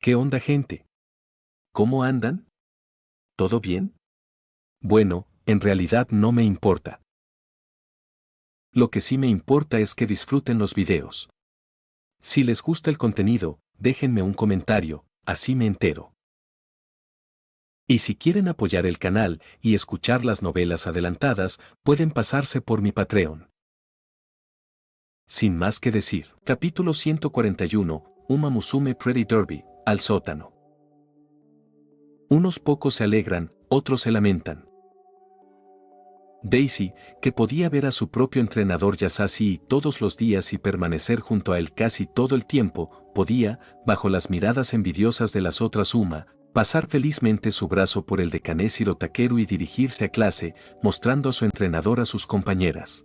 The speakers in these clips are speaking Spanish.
¿Qué onda, gente? ¿Cómo andan? ¿Todo bien? Bueno, en realidad no me importa. Lo que sí me importa es que disfruten los videos. Si les gusta el contenido, déjenme un comentario, así me entero. Y si quieren apoyar el canal y escuchar las novelas adelantadas, pueden pasarse por mi Patreon. Sin más que decir, capítulo 141, Uma Musume Pretty Derby, al sótano. Unos pocos se alegran, otros se lamentan. Daisy, que podía ver a su propio entrenador Yasashi todos los días y permanecer junto a él casi todo el tiempo, podía, bajo las miradas envidiosas de las otras Uma, pasar felizmente su brazo por el de Kaneshiro Takeru y dirigirse a clase, mostrando a su entrenador a sus compañeras.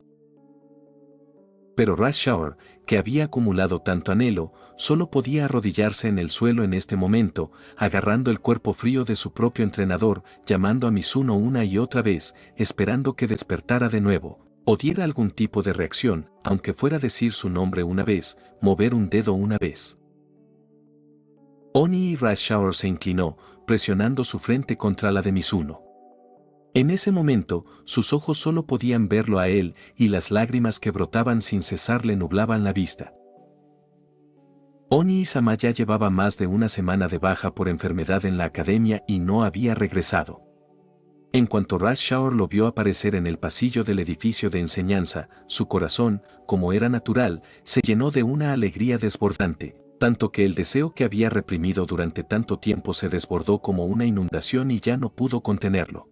Pero Rush Shower, que había acumulado tanto anhelo, solo podía arrodillarse en el suelo en este momento, agarrando el cuerpo frío de su propio entrenador, llamando a Mizuno una y otra vez, esperando que despertara de nuevo, o diera algún tipo de reacción, aunque fuera decir su nombre una vez, mover un dedo una vez. Oni y Rush Shower se inclinó, presionando su frente contra la de Mizuno. En ese momento, sus ojos solo podían verlo a él y las lágrimas que brotaban sin cesar le nublaban la vista. Oni Isama ya llevaba más de una semana de baja por enfermedad en la academia y no había regresado. En cuanto Rush Shower lo vio aparecer en el pasillo del edificio de enseñanza, su corazón, como era natural, se llenó de una alegría desbordante, tanto que el deseo que había reprimido durante tanto tiempo se desbordó como una inundación y ya no pudo contenerlo.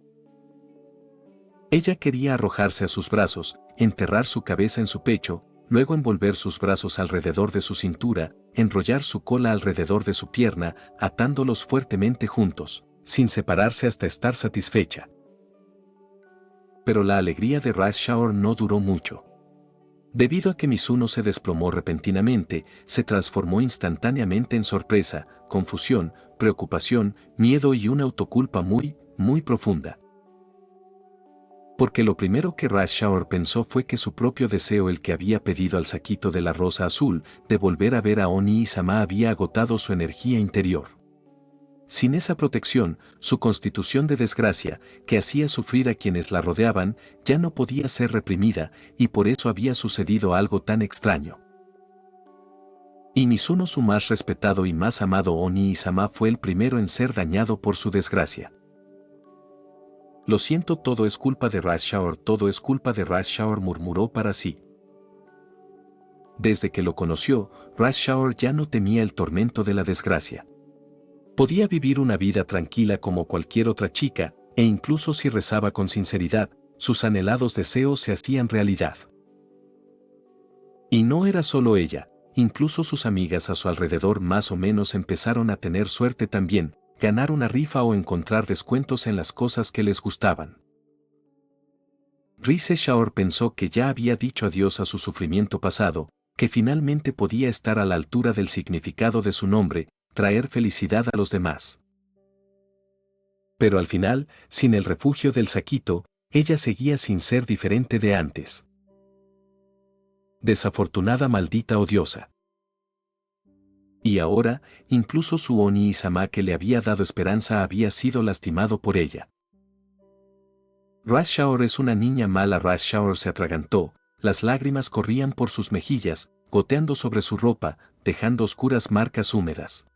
Ella quería arrojarse a sus brazos, enterrar su cabeza en su pecho, luego envolver sus brazos alrededor de su cintura, enrollar su cola alrededor de su pierna, atándolos fuertemente juntos, sin separarse hasta estar satisfecha. Pero la alegría de Rush Shower no duró mucho. Debido a que Mizuno se desplomó repentinamente, se transformó instantáneamente en sorpresa, confusión, preocupación, miedo y una autoculpa muy profunda. Porque lo primero que Rush Shower pensó fue que su propio deseo, el que había pedido al saquito de la rosa azul, de volver a ver a Oni Isama, había agotado su energía interior. Sin esa protección, su constitución de desgracia, que hacía sufrir a quienes la rodeaban, ya no podía ser reprimida, y por eso había sucedido algo tan extraño. Y Mizuno, su más respetado y más amado Oni Isama, fue el primero en ser dañado por su desgracia. Lo siento, todo es culpa de Rush Shower, todo es culpa de Rush Shower, murmuró para sí. Desde que lo conoció, Rush Shower ya no temía el tormento de la desgracia. Podía vivir una vida tranquila como cualquier otra chica, e incluso si rezaba con sinceridad, sus anhelados deseos se hacían realidad. Y no era solo ella, incluso sus amigas a su alrededor más o menos empezaron a tener suerte también, ganar una rifa o encontrar descuentos en las cosas que les gustaban. Rush Shower pensó que ya había dicho adiós a su sufrimiento pasado, que finalmente podía estar a la altura del significado de su nombre, traer felicidad a los demás. Pero al final, sin el refugio del saquito, ella seguía sin ser diferente de antes. Desafortunada, maldita, odiosa. Y ahora, incluso su Oni Isama, que le había dado esperanza, había sido lastimado por ella. Rush Shower es una niña mala. Rush Shower se atragantó, las lágrimas corrían por sus mejillas, goteando sobre su ropa, dejando oscuras marcas húmedas.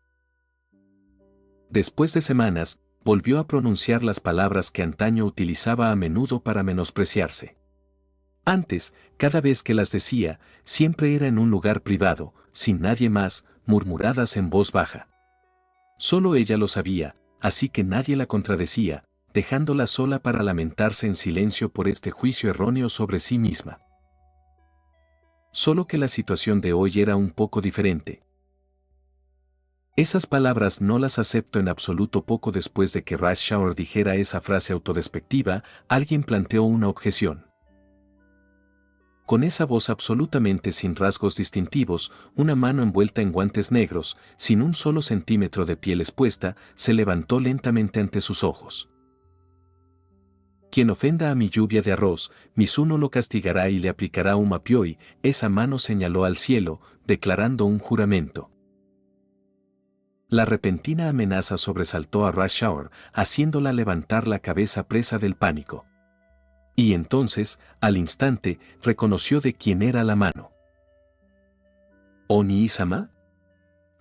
Después de semanas, volvió a pronunciar las palabras que antaño utilizaba a menudo para menospreciarse. Antes, cada vez que las decía, siempre era en un lugar privado, sin nadie más, murmuradas en voz baja. Solo ella lo sabía, así que nadie la contradecía, dejándola sola para lamentarse en silencio por este juicio erróneo sobre sí misma. Solo que la situación de hoy era un poco diferente. Esas palabras no las acepto en absoluto. Poco después de que Rush Shower dijera esa frase autodespectiva, alguien planteó una objeción. Con esa voz absolutamente sin rasgos distintivos, una mano envuelta en guantes negros, sin un solo centímetro de piel expuesta, se levantó lentamente ante sus ojos. Quien ofenda a mi lluvia de arroz, Mizuno lo castigará y le aplicará un mapioi. Esa mano señaló al cielo, declarando un juramento. La repentina amenaza sobresaltó a Rush Hour, haciéndola levantar la cabeza presa del pánico. Y entonces, al instante, reconoció de quién era la mano. ¿Oni-sama?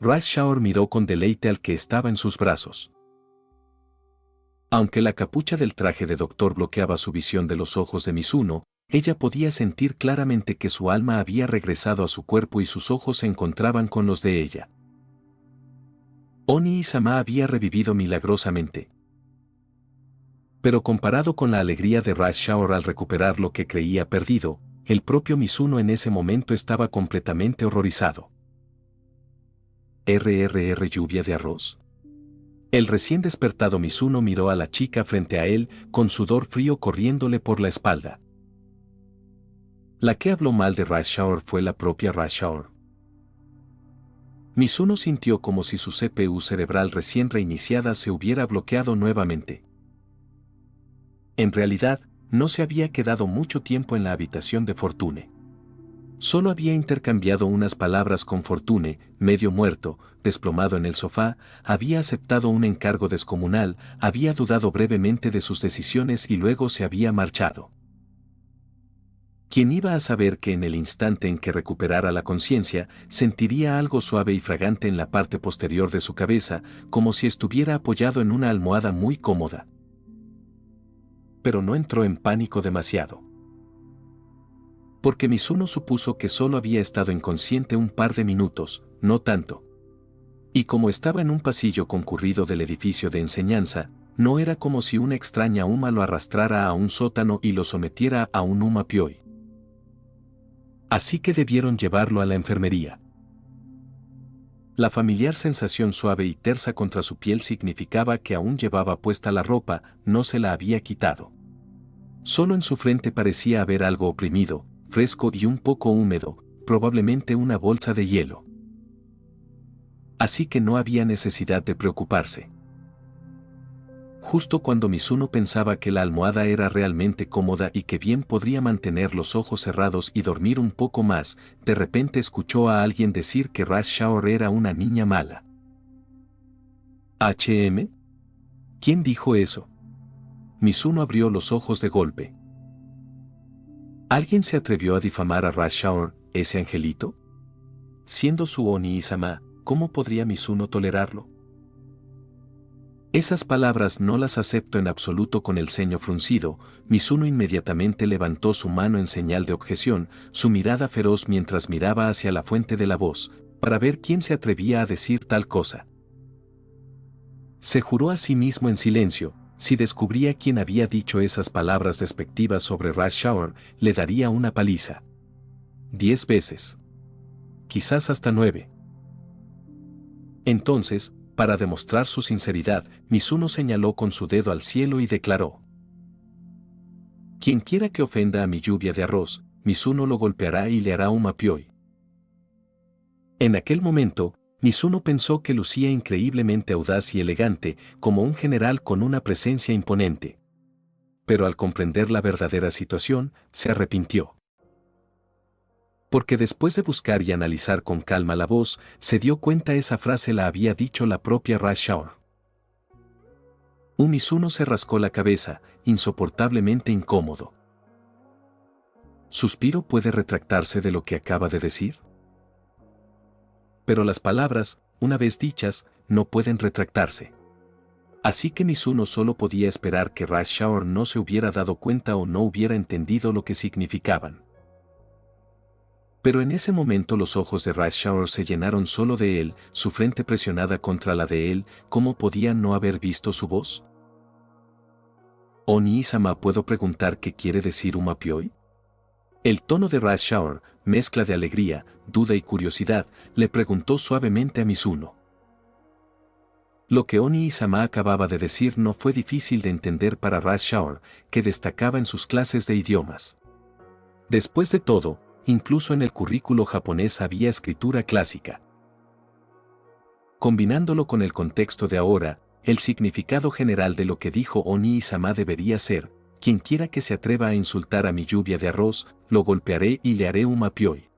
Rush Hour miró con deleite al que estaba en sus brazos. Aunque la capucha del traje de doctor bloqueaba su visión de los ojos de Mizuno, ella podía sentir claramente que su alma había regresado a su cuerpo y sus ojos se encontraban con los de ella. Oni-sama había revivido milagrosamente. Pero comparado con la alegría de Rush Hour al recuperar lo que creía perdido, el propio Mizuno en ese momento estaba completamente horrorizado. ¿RRR lluvia de arroz? El recién despertado Mizuno miró a la chica frente a él, con sudor frío corriéndole por la espalda. La que habló mal de Rush Hour fue la propia Rush Hour. Mizuno sintió como si su CPU cerebral recién reiniciada se hubiera bloqueado nuevamente. En realidad, no se había quedado mucho tiempo en la habitación de Fortune. Solo había intercambiado unas palabras con Fortune, medio muerto, desplomado en el sofá, había aceptado un encargo descomunal, había dudado brevemente de sus decisiones y luego se había marchado. ¿Quién iba a saber que en el instante en que recuperara la conciencia, sentiría algo suave y fragante en la parte posterior de su cabeza, como si estuviera apoyado en una almohada muy cómoda? Pero no entró en pánico demasiado. Porque Mizuno supuso que solo había estado inconsciente un par de minutos, no tanto. Y como estaba en un pasillo concurrido del edificio de enseñanza, no era como si una extraña Uma lo arrastrara a un sótano y lo sometiera a un Uma Pyoi. Así que debieron llevarlo a la enfermería. La familiar sensación suave y tersa contra su piel significaba que aún llevaba puesta la ropa, no se la había quitado. Solo en su frente parecía haber algo oprimido, fresco y un poco húmedo, probablemente una bolsa de hielo. Así que no había necesidad de preocuparse. Justo cuando Mizuno pensaba que la almohada era realmente cómoda y que bien podría mantener los ojos cerrados y dormir un poco más, de repente escuchó a alguien decir que Rush Hour era una niña mala. ¿HM? ¿Quién dijo eso? Mizuno abrió los ojos de golpe. ¿Alguien se atrevió a difamar a Rush Hour, ese angelito? Siendo su Oni-sama, ¿cómo podría Mizuno tolerarlo? Esas palabras no las acepto en absoluto. Con el ceño fruncido, Mizuno inmediatamente levantó su mano en señal de objeción, su mirada feroz mientras miraba hacia la fuente de la voz, para ver quién se atrevía a decir tal cosa. Se juró a sí mismo en silencio, si descubría quién había dicho esas palabras despectivas sobre Rush Hour, le daría una paliza. 10 veces. Quizás hasta 9. Entonces, para demostrar su sinceridad, Mizuno señaló con su dedo al cielo y declaró: «Quienquiera que ofenda a mi lluvia de arroz, Mizuno lo golpeará y le hará un mapioi». En aquel momento, Mizuno pensó que lucía increíblemente audaz y elegante, como un general con una presencia imponente. Pero al comprender la verdadera situación, se arrepintió. Porque después de buscar y analizar con calma la voz, se dio cuenta esa frase la había dicho la propia Rush Hour. Mizuno se rascó la cabeza, insoportablemente incómodo. ¿Suspiro puede retractarse de lo que acaba de decir? Pero las palabras, una vez dichas, no pueden retractarse. Así que Mizuno solo podía esperar que Rush Hour no se hubiera dado cuenta o no hubiera entendido lo que significaban. Pero en ese momento los ojos de Rush Hour se llenaron solo de él, su frente presionada contra la de él, ¿cómo podía no haber visto su voz? Oni-sama, ¿puedo preguntar qué quiere decir un mapioi? El tono de Rush Hour, mezcla de alegría, duda y curiosidad, le preguntó suavemente a Mizuno. Lo que Oni-sama acababa de decir no fue difícil de entender para Rush Hour, que destacaba en sus clases de idiomas. Después de todo, incluso en el currículo japonés había escritura clásica. Combinándolo con el contexto de ahora, el significado general de lo que dijo Oni-sama debería ser: quienquiera que se atreva a insultar a mi lluvia de arroz, lo golpearé y le haré un mapioi.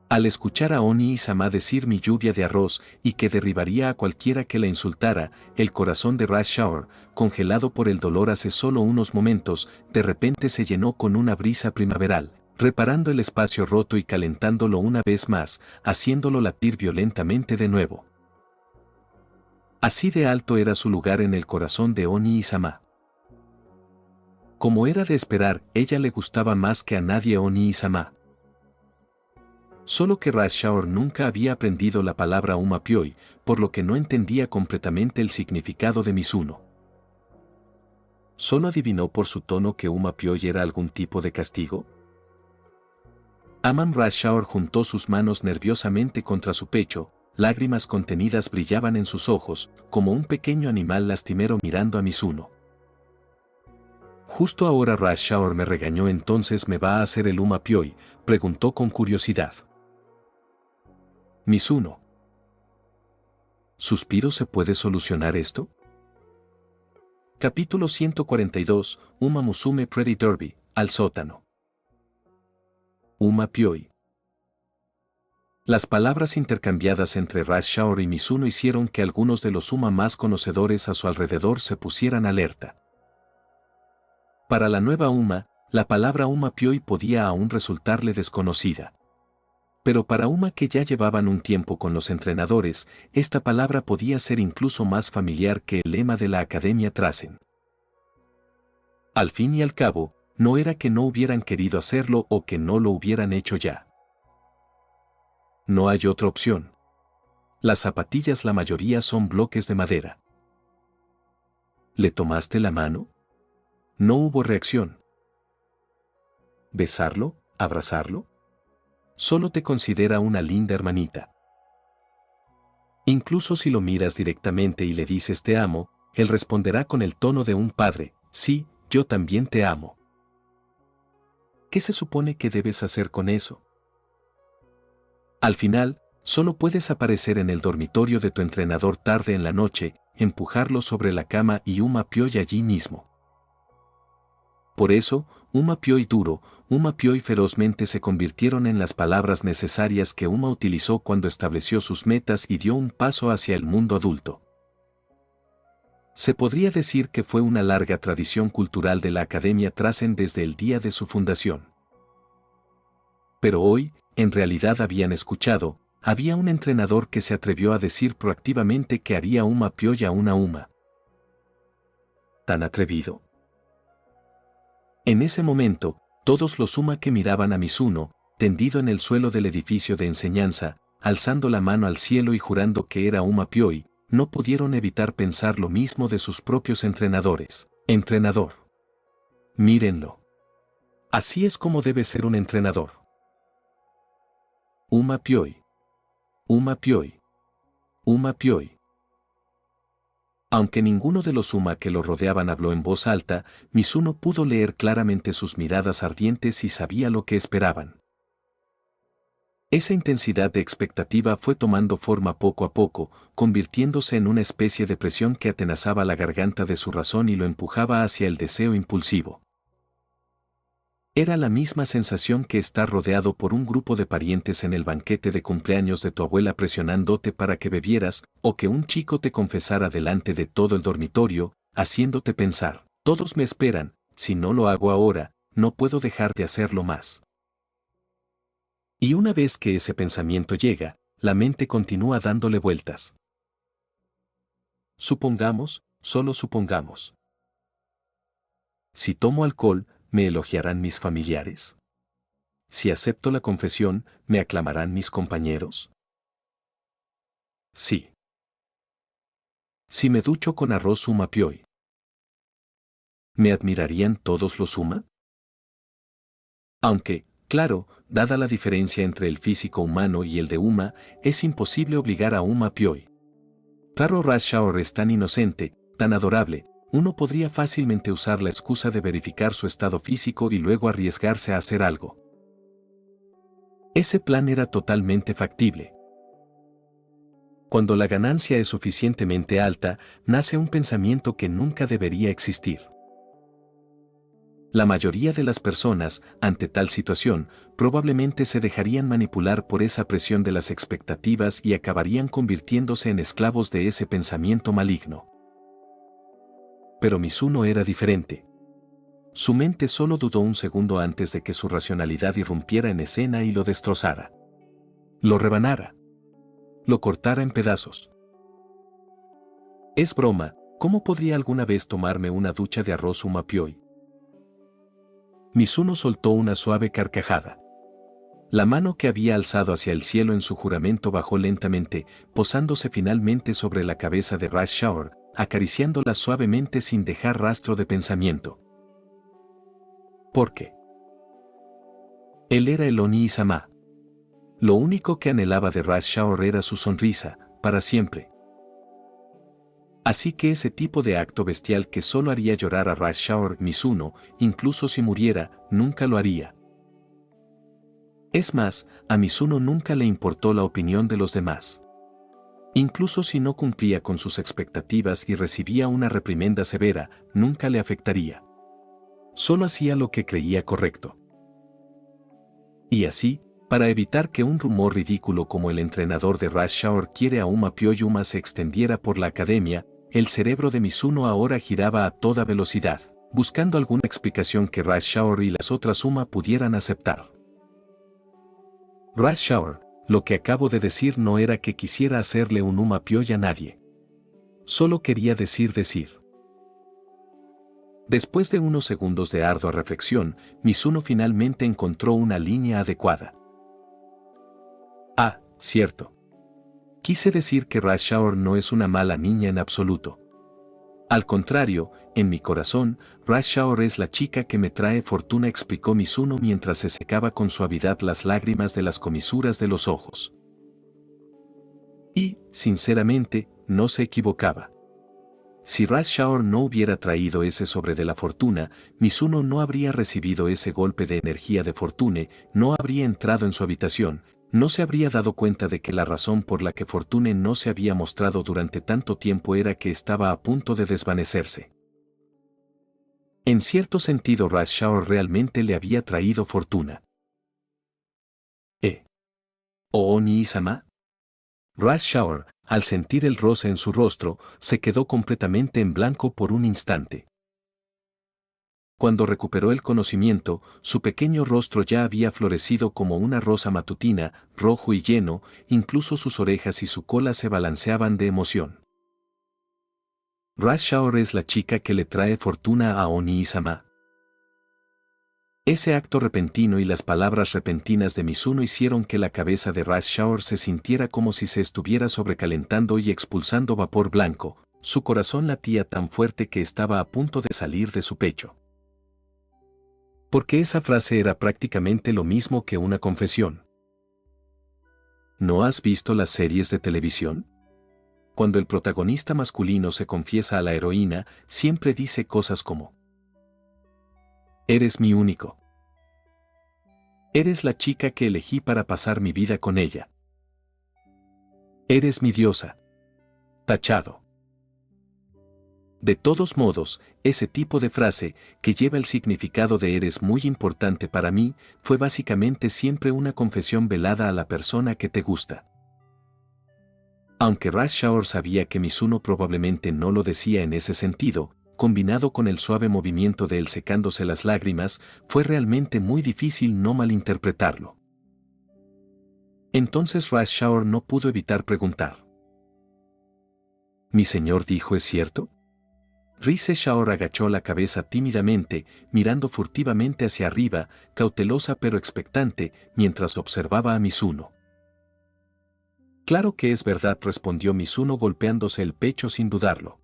Al escuchar a Oni Sama decir mi lluvia de arroz y que derribaría a cualquiera que la insultara, el corazón de Rush Shower, congelado por el dolor hace solo unos momentos, de repente se llenó con una brisa primaveral, reparando el espacio roto y calentándolo una vez más, haciéndolo latir violentamente de nuevo. Así de alto era su lugar en el corazón de Oni Sama. Como era de esperar, ella le gustaba más que a nadie Oni Sama. Solo que Rush Shower nunca había aprendido la palabra Umapioi, por lo que no entendía completamente el significado de Mizuno. ¿Solo adivinó por su tono que Umapioi era algún tipo de castigo? Rush Shower juntó sus manos nerviosamente contra su pecho, lágrimas contenidas brillaban en sus ojos, como un pequeño animal lastimero mirando a Mizuno. Justo ahora Rush Shower me regañó, entonces ¿me va a hacer el Umapioi?, preguntó con curiosidad. Mizuno. ¿Suspiro se puede solucionar esto? Capítulo 142, Uma Musume Pretty Derby, al sótano. Umapioi. Las palabras intercambiadas entre Rush Shower y Mizuno hicieron que algunos de los Uma más conocedores a su alrededor se pusieran alerta. Para la nueva Uma, la palabra Umapioi podía aún resultarle desconocida. Pero para Uma, que ya llevaban un tiempo con los entrenadores, esta palabra podía ser incluso más familiar que el lema de la Academia Trasen. Al fin y al cabo, no era que no hubieran querido hacerlo o que no lo hubieran hecho ya. No hay otra opción. Las zapatillas, la mayoría son bloques de madera. ¿Le tomaste la mano? No hubo reacción. ¿Besarlo? ¿Abrazarlo? Solo te considera una linda hermanita. Incluso si lo miras directamente y le dices te amo, él responderá con el tono de un padre, sí, yo también te amo. ¿Qué se supone que debes hacer con eso? Al final, solo puedes aparecer en el dormitorio de tu entrenador tarde en la noche, empujarlo sobre la cama y Umapioi allí mismo. Por eso, Umapioi duro, Umapioi ferozmente se convirtieron en las palabras necesarias que Uma utilizó cuando estableció sus metas y dio un paso hacia el mundo adulto. Se podría decir que fue una larga tradición cultural de la Academia Trasen desde el día de su fundación. Pero hoy, en realidad había un entrenador que se atrevió a decir proactivamente que haría Umapioi a una Uma. ¿Tan atrevido? En ese momento, todos los Uma que miraban a Mizuno, tendido en el suelo del edificio de enseñanza, alzando la mano al cielo y jurando que era Umapioi, no pudieron evitar pensar lo mismo de sus propios entrenadores. Entrenador. Mírenlo. Así es como debe ser un entrenador. Umapioi. Umapioi. Umapioi. Aunque ninguno de los Uma que lo rodeaban habló en voz alta, Mizuno pudo leer claramente sus miradas ardientes y sabía lo que esperaban. Esa intensidad de expectativa fue tomando forma poco a poco, convirtiéndose en una especie de presión que atenazaba la garganta de su razón y lo empujaba hacia el deseo impulsivo. Era la misma sensación que estar rodeado por un grupo de parientes en el banquete de cumpleaños de tu abuela presionándote para que bebieras, o que un chico te confesara delante de todo el dormitorio, haciéndote pensar, todos me esperan, si no lo hago ahora, no puedo dejar de hacerlo más. Y una vez que ese pensamiento llega, la mente continúa dándole vueltas. Supongamos, solo supongamos. Si tomo alcohol, ¿me elogiarán mis familiares? Si acepto la confesión, ¿me aclamarán mis compañeros? Sí. Si me ducho con arroz Umapioi, ¿me admirarían todos los Uma? Aunque, claro, dada la diferencia entre el físico humano y el de Uma, es imposible obligar a Umapioi. Claro, Rush Shower es tan inocente, tan adorable, uno podría fácilmente usar la excusa de verificar su estado físico y luego arriesgarse a hacer algo. Ese plan era totalmente factible. Cuando la ganancia es suficientemente alta, nace un pensamiento que nunca debería existir. La mayoría de las personas, ante tal situación, probablemente se dejarían manipular por esa presión de las expectativas y acabarían convirtiéndose en esclavos de ese pensamiento maligno. Pero Mizuno era diferente. Su mente solo dudó un segundo antes de que su racionalidad irrumpiera en escena y lo destrozara. Lo rebanara. Lo cortara en pedazos. Es broma, ¿cómo podría alguna vez tomarme una ducha de arroz umapioi? Mizuno soltó una suave carcajada. La mano que había alzado hacia el cielo en su juramento bajó lentamente, posándose finalmente sobre la cabeza de Rush Shower, acariciándola suavemente sin dejar rastro de pensamiento. ¿Por qué? Él era el Oni-sama. Lo único que anhelaba de Rush Shower era su sonrisa, para siempre. Así que ese tipo de acto bestial que solo haría llorar a Rush Shower Mizuno, incluso si muriera, nunca lo haría. Es más, a Mizuno nunca le importó la opinión de los demás. Incluso si no cumplía con sus expectativas y recibía una reprimenda severa, nunca le afectaría. Solo hacía lo que creía correcto. Y así, para evitar que un rumor ridículo como el entrenador de Rush Shower quiere a Uma Pyoyuma se extendiera por la academia, el cerebro de Mizuno ahora giraba a toda velocidad, buscando alguna explicación que Rush Shower y las otras Uma pudieran aceptar. Rush Shower, lo que acabo de decir no era que quisiera hacerle un Uma Pyoy a nadie. Solo quería decir. Después de unos segundos de ardua reflexión, Mizuno finalmente encontró una línea adecuada. Ah, cierto. Quise decir que Rush Shower no es una mala niña en absoluto. Al contrario, en mi corazón, Rush Shower es la chica que me trae fortuna, explicó Mizuno mientras se secaba con suavidad las lágrimas de las comisuras de los ojos. Y, sinceramente, no se equivocaba. Si Rush Shower no hubiera traído ese sobre de la fortuna, Mizuno no habría recibido ese golpe de energía de Fortune, no habría entrado en su habitación, no se habría dado cuenta de que la razón por la que Fortune no se había mostrado durante tanto tiempo era que estaba a punto de desvanecerse. En cierto sentido, Rush Shower realmente le había traído fortuna. ¿O Oni-sama? Rush Shower, al sentir el roce en su rostro, se quedó completamente en blanco por un instante. Cuando recuperó el conocimiento, su pequeño rostro ya había florecido como una rosa matutina, rojo y lleno, incluso sus orejas y su cola se balanceaban de emoción. Rush Shower es la chica que le trae fortuna a Oni-sama. Ese acto repentino y las palabras repentinas de Mizuno hicieron que la cabeza de Rush Shower se sintiera como si se estuviera sobrecalentando y expulsando vapor blanco, su corazón latía tan fuerte que estaba a punto de salir de su pecho. Porque esa frase era prácticamente lo mismo que una confesión. ¿No has visto las series de televisión? Cuando el protagonista masculino se confiesa a la heroína, siempre dice cosas como: eres mi único. Eres la chica que elegí para pasar mi vida con ella. Eres mi diosa. Tachado. De todos modos, ese tipo de frase, que lleva el significado de eres muy importante para mí, fue básicamente siempre una confesión velada a la persona que te gusta. Aunque Rush Shower sabía que Mizuno probablemente no lo decía en ese sentido, combinado con el suave movimiento de él secándose las lágrimas, fue realmente muy difícil no malinterpretarlo. Entonces Rush Shower no pudo evitar preguntar: ¿mi señor dijo es cierto? Rush Shower agachó la cabeza tímidamente, mirando furtivamente hacia arriba, cautelosa pero expectante, mientras observaba a Mizuno. Claro que es verdad, respondió Mizuno golpeándose el pecho sin dudarlo.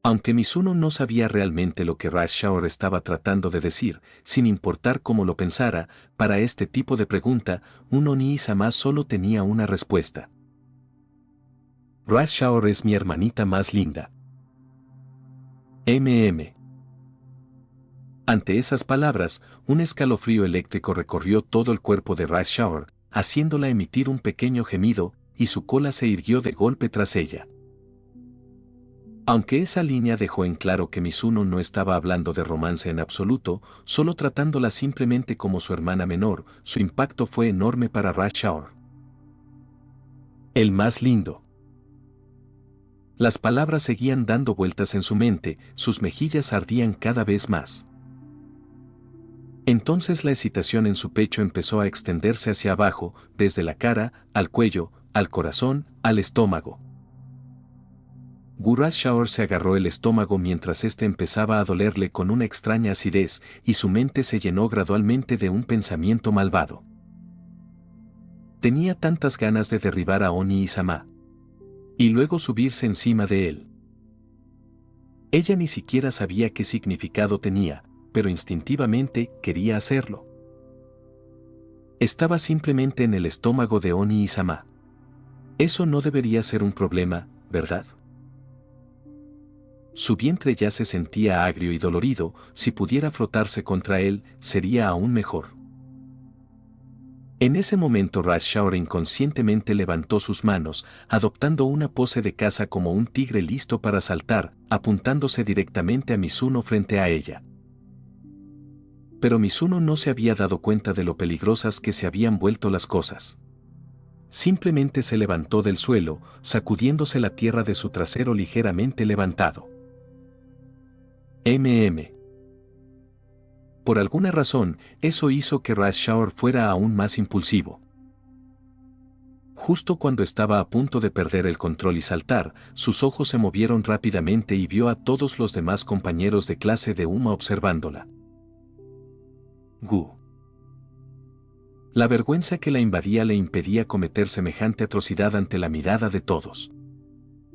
Aunque Mizuno no sabía realmente lo que Rush Shower estaba tratando de decir, sin importar cómo lo pensara, para este tipo de pregunta, un Oni-sama solo tenía una respuesta. Rush Shower es mi hermanita más linda. Ante esas palabras, un escalofrío eléctrico recorrió todo el cuerpo de Rush Shower, haciéndola emitir un pequeño gemido, y su cola se irguió de golpe tras ella. Aunque esa línea dejó en claro que Mizuno no estaba hablando de romance en absoluto, solo tratándola simplemente como su hermana menor, su impacto fue enorme para Rush Hour. El más lindo. Las palabras seguían dando vueltas en su mente, sus mejillas ardían cada vez más. Entonces la excitación en su pecho empezó a extenderse hacia abajo, desde la cara, al cuello, al corazón, al estómago. Rush Hour se agarró el estómago mientras éste empezaba a dolerle con una extraña acidez, y su mente se llenó gradualmente de un pensamiento malvado. Tenía tantas ganas de derribar a Oni-sama. Y luego subirse encima de él. Ella ni siquiera sabía qué significado tenía, pero instintivamente quería hacerlo. Estaba simplemente en el estómago de Oni-sama. Eso no debería ser un problema, ¿verdad? Su vientre ya se sentía agrio y dolorido, si pudiera frotarse contra él, sería aún mejor. En ese momento Rush Hour inconscientemente levantó sus manos, adoptando una pose de caza como un tigre listo para saltar, apuntándose directamente a Mizuno frente a ella. Pero Mizuno no se había dado cuenta de lo peligrosas que se habían vuelto las cosas. Simplemente se levantó del suelo, sacudiéndose la tierra de su trasero ligeramente levantado. Por alguna razón, eso hizo que Rush Hour fuera aún más impulsivo. Justo cuando estaba a punto de perder el control y saltar, sus ojos se movieron rápidamente y vio a todos los demás compañeros de clase de Uma observándola. Gu. La vergüenza que la invadía le impedía cometer semejante atrocidad ante la mirada de todos.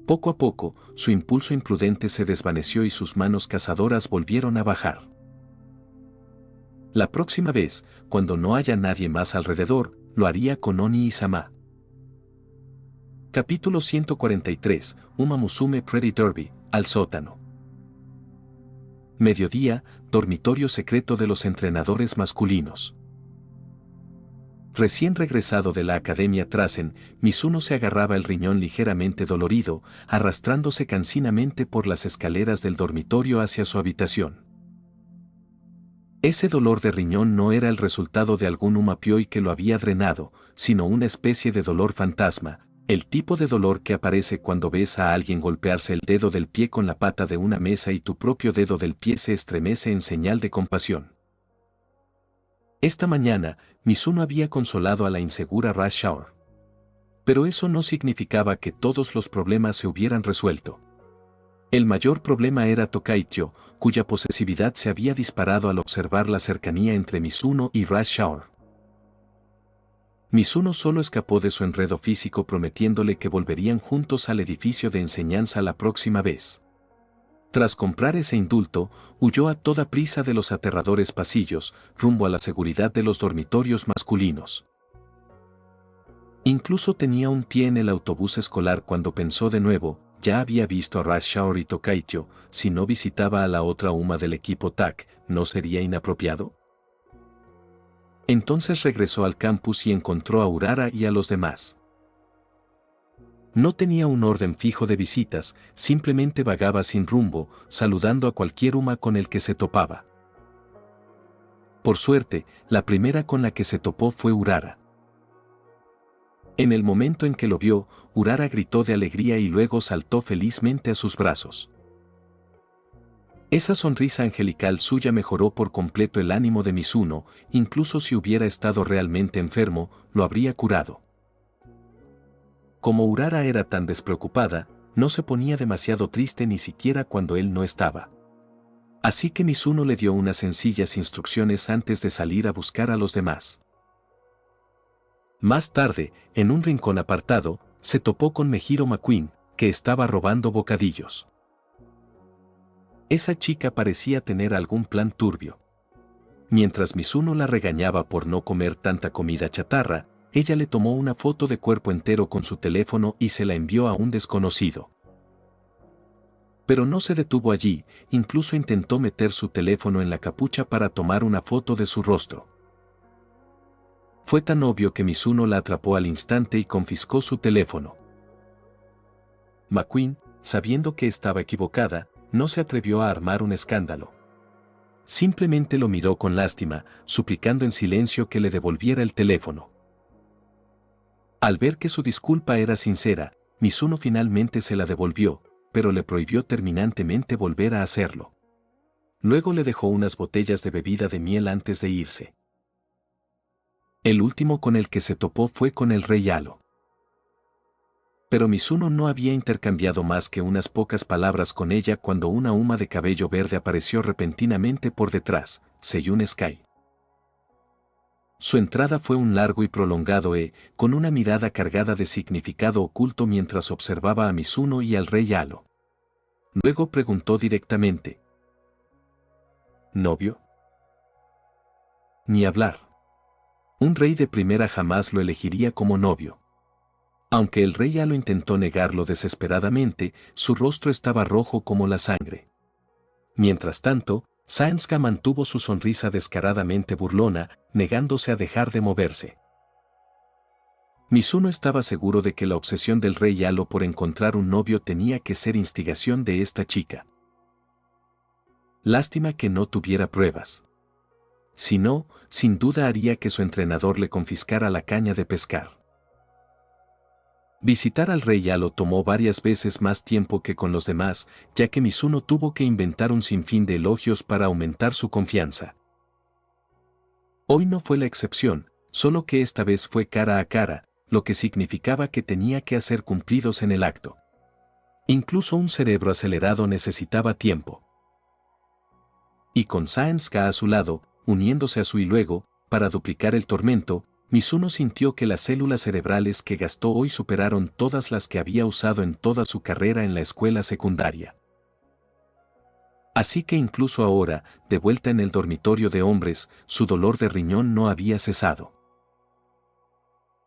Poco a poco, su impulso imprudente se desvaneció y sus manos cazadoras volvieron a bajar. La próxima vez, cuando no haya nadie más alrededor, lo haría con Oni-sama. Capítulo 143, Uma Musume Pretty Derby, al sótano. Mediodía, dormitorio secreto de los entrenadores masculinos. Recién regresado de la academia Trasen, Mizuno se agarraba el riñón ligeramente dolorido, arrastrándose cansinamente por las escaleras del dormitorio hacia su habitación. Ese dolor de riñón no era el resultado de algún umapioi que lo había drenado, sino una especie de dolor fantasma, el tipo de dolor que aparece cuando ves a alguien golpearse el dedo del pie con la pata de una mesa y tu propio dedo del pie se estremece en señal de compasión. Esta mañana, Mizuno había consolado a la insegura Rush Hour. Pero eso no significaba que todos los problemas se hubieran resuelto. El mayor problema era Tokaicho, cuya posesividad se había disparado al observar la cercanía entre Mizuno y Rush Hour. Mizuno solo escapó de su enredo físico prometiéndole que volverían juntos al edificio de enseñanza la próxima vez. Tras comprar ese indulto, huyó a toda prisa de los aterradores pasillos, rumbo a la seguridad de los dormitorios masculinos. Incluso tenía un pie en el autobús escolar cuando pensó de nuevo, ya había visto a Rush Hour y Tokaicho, si no visitaba a la otra Uma del equipo TAC, ¿no sería inapropiado? Entonces regresó al campus y encontró a Urara y a los demás. No tenía un orden fijo de visitas, simplemente vagaba sin rumbo, saludando a cualquier Uma con el que se topaba. Por suerte, la primera con la que se topó fue Urara. En el momento en que lo vio, Urara gritó de alegría y luego saltó felizmente a sus brazos. Esa sonrisa angelical suya mejoró por completo el ánimo de Mizuno, incluso si hubiera estado realmente enfermo, lo habría curado. Como Urara era tan despreocupada, no se ponía demasiado triste ni siquiera cuando él no estaba. Así que Mizuno le dio unas sencillas instrucciones antes de salir a buscar a los demás. Más tarde, en un rincón apartado, se topó con Mejiro McQueen, que estaba robando bocadillos. Esa chica parecía tener algún plan turbio. Mientras Mizuno la regañaba por no comer tanta comida chatarra, ella le tomó una foto de cuerpo entero con su teléfono y se la envió a un desconocido. Pero no se detuvo allí, incluso intentó meter su teléfono en la capucha para tomar una foto de su rostro. Fue tan obvio que Mizuno la atrapó al instante y confiscó su teléfono. McQueen, sabiendo que estaba equivocada, no se atrevió a armar un escándalo. Simplemente lo miró con lástima, suplicando en silencio que le devolviera el teléfono. Al ver que su disculpa era sincera, Mizuno finalmente se la devolvió, pero le prohibió terminantemente volver a hacerlo. Luego le dejó unas botellas de bebida de miel antes de irse. El último con el que se topó fue con el rey Halo. Pero Mizuno no había intercambiado más que unas pocas palabras con ella cuando una huma de cabello verde apareció repentinamente por detrás, Seiyun Sky. Su entrada fue un largo y prolongado con una mirada cargada de significado oculto mientras observaba a Mizuno y al rey Halo. Luego preguntó directamente: ¿novio? Ni hablar. Un rey de primera jamás lo elegiría como novio. Aunque el rey Halo intentó negarlo desesperadamente, su rostro estaba rojo como la sangre. Mientras tanto, Sainsga mantuvo su sonrisa descaradamente burlona, negándose a dejar de moverse. Mizuno estaba seguro de que la obsesión del rey Halo por encontrar un novio tenía que ser instigación de esta chica. Lástima que no tuviera pruebas. Si no, sin duda haría que su entrenador le confiscara la caña de pescar. Visitar al rey Halo tomó varias veces más tiempo que con los demás, ya que Mizuno tuvo que inventar un sinfín de elogios para aumentar su confianza. Hoy no fue la excepción, solo que esta vez fue cara a cara, lo que significaba que tenía que hacer cumplidos en el acto. Incluso un cerebro acelerado necesitaba tiempo. Y con Sainsga a su lado, uniéndose a su y luego, para duplicar el tormento, Mizuno sintió que las células cerebrales que gastó hoy superaron todas las que había usado en toda su carrera en la escuela secundaria. Así que incluso ahora, de vuelta en el dormitorio de hombres, su dolor de riñón no había cesado.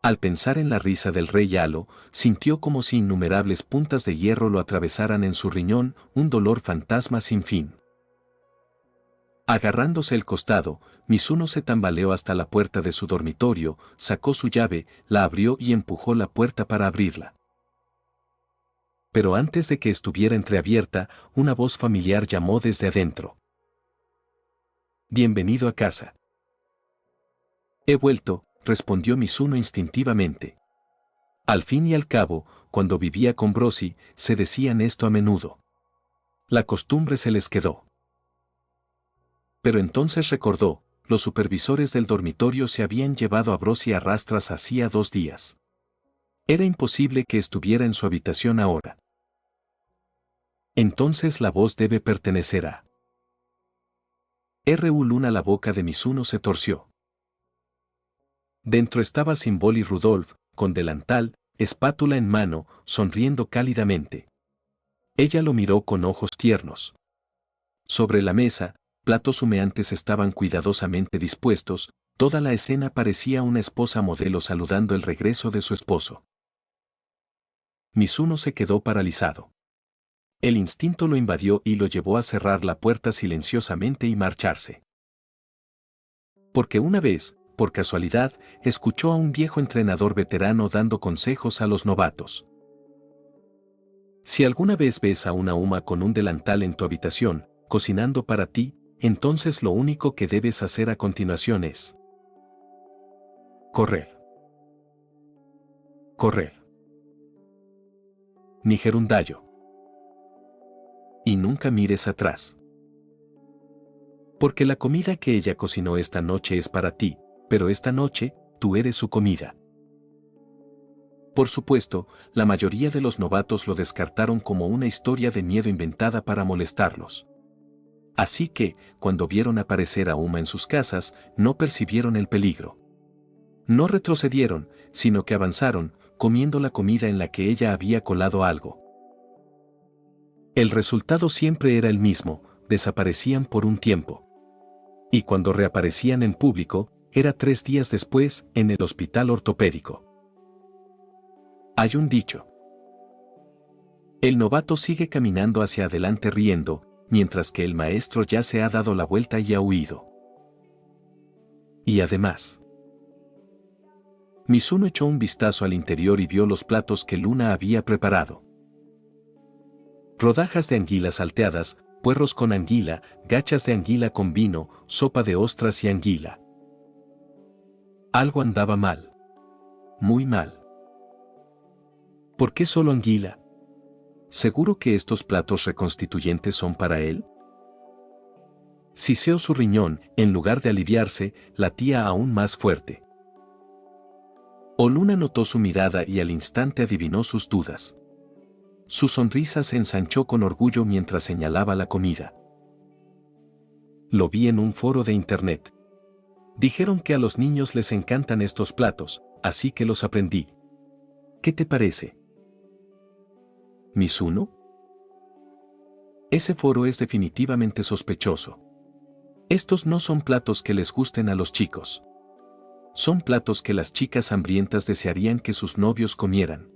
Al pensar en la risa del rey Halo, sintió como si innumerables puntas de hierro lo atravesaran en su riñón, un dolor fantasma sin fin. Agarrándose el costado, Mizuno se tambaleó hasta la puerta de su dormitorio, sacó su llave, la abrió y empujó la puerta para abrirla. Pero antes de que estuviera entreabierta, una voz familiar llamó desde adentro. «Bienvenido a casa». «He vuelto», respondió Mizuno instintivamente. Al fin y al cabo, cuando vivía con Brosi, se decían esto a menudo. La costumbre se les quedó. Pero entonces recordó, los supervisores del dormitorio se habían llevado a Brosi a rastras hacía 2 días. Era imposible que estuviera en su habitación ahora. Entonces la voz debe pertenecer a R.U. Luna. La boca de Mizuno se torció. Dentro estaba Symbol y Rudolf, con delantal, espátula en mano, sonriendo cálidamente. Ella lo miró con ojos tiernos. Sobre la mesa, platos humeantes estaban cuidadosamente dispuestos, toda la escena parecía una esposa modelo saludando el regreso de su esposo. Mizuno se quedó paralizado. El instinto lo invadió y lo llevó a cerrar la puerta silenciosamente y marcharse. Porque una vez, por casualidad, escuchó a un viejo entrenador veterano dando consejos a los novatos. Si alguna vez ves a una huma con un delantal en tu habitación, cocinando para ti, entonces lo único que debes hacer a continuación es correr. Correr. Ni gerundayo. Y nunca mires atrás. Porque la comida que ella cocinó esta noche es para ti, pero esta noche, tú eres su comida. Por supuesto, la mayoría de los novatos lo descartaron como una historia de miedo inventada para molestarlos. Así que, cuando vieron aparecer a Uma en sus casas, no percibieron el peligro. No retrocedieron, sino que avanzaron, comiendo la comida en la que ella había colado algo. El resultado siempre era el mismo, desaparecían por un tiempo. Y cuando reaparecían en público, era 3 días después, en el hospital ortopédico. Hay un dicho. El novato sigue caminando hacia adelante riendo, mientras que el maestro ya se ha dado la vuelta y ha huido. Y además, Mizuno echó un vistazo al interior y vio los platos que Luna había preparado. Rodajas de anguila salteadas, puerros con anguila, gachas de anguila con vino, sopa de ostras y anguila. Algo andaba mal. Muy mal. ¿Por qué solo anguila? ¿Seguro que estos platos reconstituyentes son para él? Siseó su riñón, en lugar de aliviarse, latía aún más fuerte. Oluna notó su mirada y al instante adivinó sus dudas. Su sonrisa se ensanchó con orgullo mientras señalaba la comida. Lo vi en un foro de internet. Dijeron que a los niños les encantan estos platos, así que los aprendí. ¿Qué te parece? ¿Mizuno? Ese foro es definitivamente sospechoso. Estos no son platos que les gusten a los chicos. Son platos que las chicas hambrientas desearían que sus novios comieran.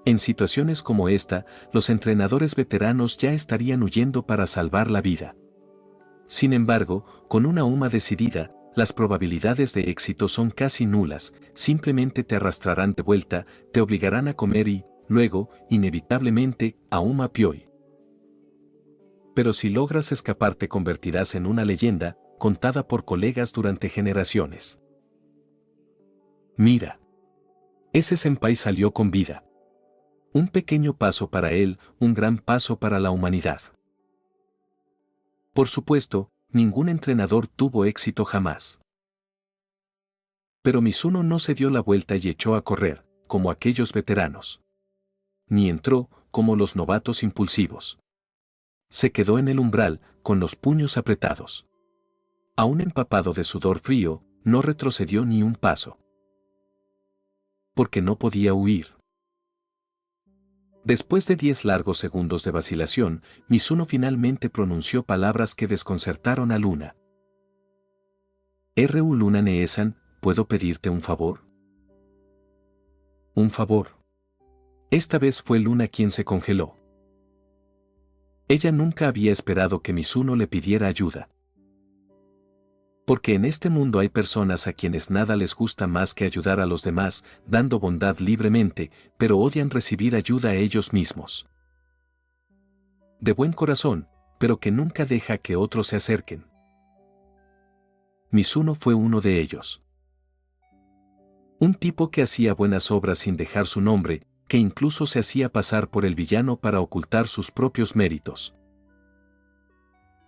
En situaciones como esta, los entrenadores veteranos ya estarían huyendo para salvar la vida. Sin embargo, con una Uma decidida, las probabilidades de éxito son casi nulas, simplemente te arrastrarán de vuelta, te obligarán a comer y, luego, inevitablemente, a Uma Pioi. Pero si logras escapar te convertirás en una leyenda, contada por colegas durante generaciones. Mira. Ese senpai salió con vida. Un pequeño paso para él, un gran paso para la humanidad. Por supuesto, ningún entrenador tuvo éxito jamás. Pero Mizuno no se dio la vuelta y echó a correr, como aquellos veteranos. Ni entró, como los novatos impulsivos. Se quedó en el umbral, con los puños apretados. Aún empapado de sudor frío, no retrocedió ni un paso. Porque no podía huir. Después de 10 largos segundos de vacilación, Mizuno finalmente pronunció palabras que desconcertaron a Luna. R.U. Luna Nee-san, ¿puedo pedirte un favor? ¿Un favor? Esta vez fue Luna quien se congeló. Ella nunca había esperado que Mizuno le pidiera ayuda. Porque en este mundo hay personas a quienes nada les gusta más que ayudar a los demás, dando bondad libremente, pero odian recibir ayuda a ellos mismos. De buen corazón, pero que nunca deja que otros se acerquen. Mizuno fue uno de ellos. Un tipo que hacía buenas obras sin dejar su nombre, que incluso se hacía pasar por el villano para ocultar sus propios méritos.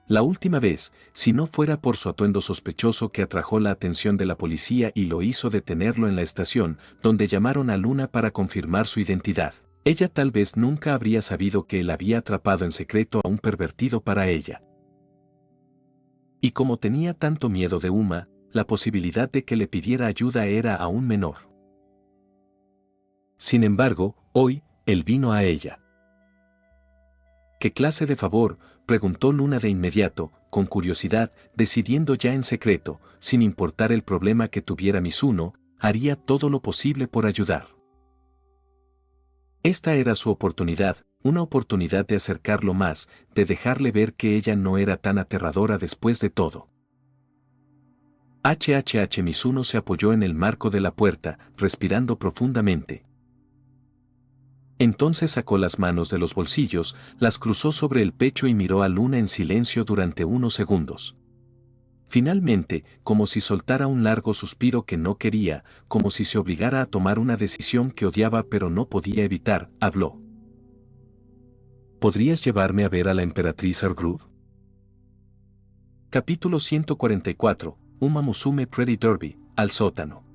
La última vez, si no fuera por su atuendo sospechoso que atrajo la atención de la policía y lo hizo detenerlo en la estación, donde llamaron a Luna para confirmar su identidad, ella tal vez nunca habría sabido que él había atrapado en secreto a un pervertido para ella. Y como tenía tanto miedo de Uma, la posibilidad de que le pidiera ayuda era aún menor. Sin embargo, hoy, él vino a ella. ¿Qué clase de favor?, preguntó Luna de inmediato, con curiosidad, decidiendo ya en secreto, sin importar el problema que tuviera Mizuno, haría todo lo posible por ayudar. Esta era su oportunidad, una oportunidad de acercarlo más, de dejarle ver que ella no era tan aterradora después de todo. Mizuno se apoyó en el marco de la puerta, respirando profundamente. Entonces sacó las manos de los bolsillos, las cruzó sobre el pecho y miró a Luna en silencio durante unos segundos. Finalmente, como si soltara un largo suspiro que no quería, como si se obligara a tomar una decisión que odiaba pero no podía evitar, habló. ¿Podrías llevarme a ver a la emperatriz Argrove? Capítulo 144, Uma Musume Pretty Derby, al sótano.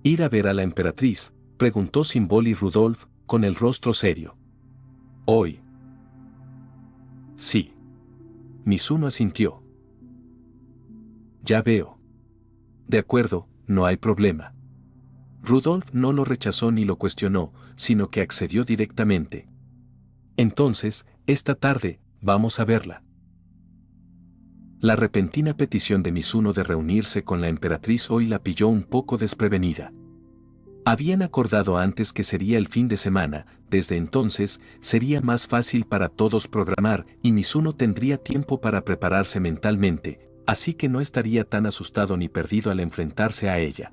¿Ir a ver a la emperatriz?, preguntó Symboli Rudolph, con el rostro serio. ¿Hoy? Sí. Mizuno asintió. Ya veo. De acuerdo, no hay problema. Rudolph no lo rechazó ni lo cuestionó, sino que accedió directamente. Entonces, esta tarde, vamos a verla. La repentina petición de Mizuno de reunirse con la emperatriz hoy la pilló un poco desprevenida. Habían acordado antes que sería el fin de semana, desde entonces, sería más fácil para todos programar y Mizuno tendría tiempo para prepararse mentalmente, así que no estaría tan asustado ni perdido al enfrentarse a ella.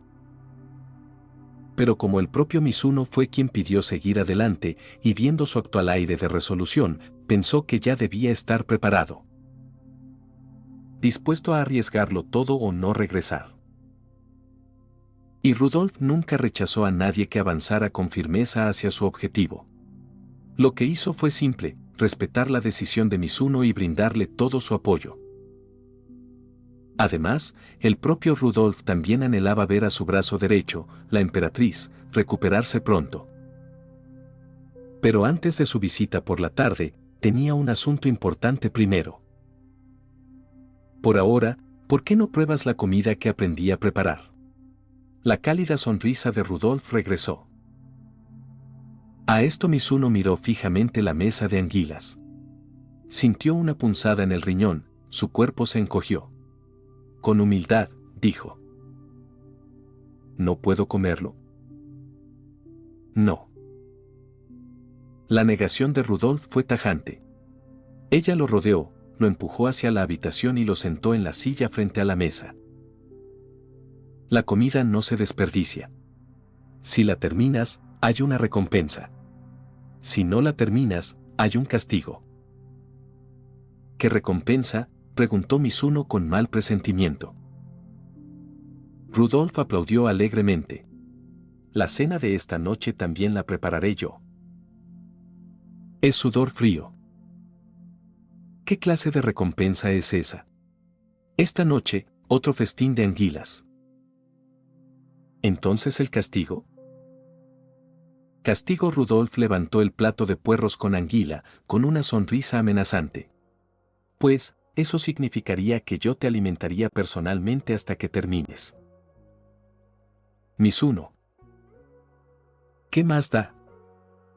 Pero como el propio Mizuno fue quien pidió seguir adelante y viendo su actual aire de resolución, pensó que ya debía estar preparado, dispuesto a arriesgarlo todo o no regresar. Y Rudolf nunca rechazó a nadie que avanzara con firmeza hacia su objetivo. Lo que hizo fue simple, respetar la decisión de Mizuno y brindarle todo su apoyo. Además, el propio Rudolf también anhelaba ver a su brazo derecho, la emperatriz, recuperarse pronto. Pero antes de su visita por la tarde, tenía un asunto importante primero. Por ahora, ¿por qué no pruebas la comida que aprendí a preparar? La cálida sonrisa de Rudolf regresó. A esto Mizuno miró fijamente la mesa de anguilas. Sintió una punzada en el riñón, su cuerpo se encogió. Con humildad, dijo: ¿No puedo comerlo? No. La negación de Rudolf fue tajante. Ella lo rodeó, lo empujó hacia la habitación y lo sentó en la silla frente a la mesa. La comida no se desperdicia. Si la terminas, hay una recompensa. Si no la terminas, hay un castigo. ¿Qué recompensa?, preguntó Mizuno con mal presentimiento. Rudolf aplaudió alegremente. La cena de esta noche también la prepararé yo. Es sudor frío. ¿Qué clase de recompensa es esa? Esta noche, otro festín de anguilas. ¿Entonces el castigo? Castigo. Rudolf levantó el plato de puerros con anguila, con una sonrisa amenazante. Pues, eso significaría que yo te alimentaría personalmente hasta que termines. Mizuno. ¿Qué más da?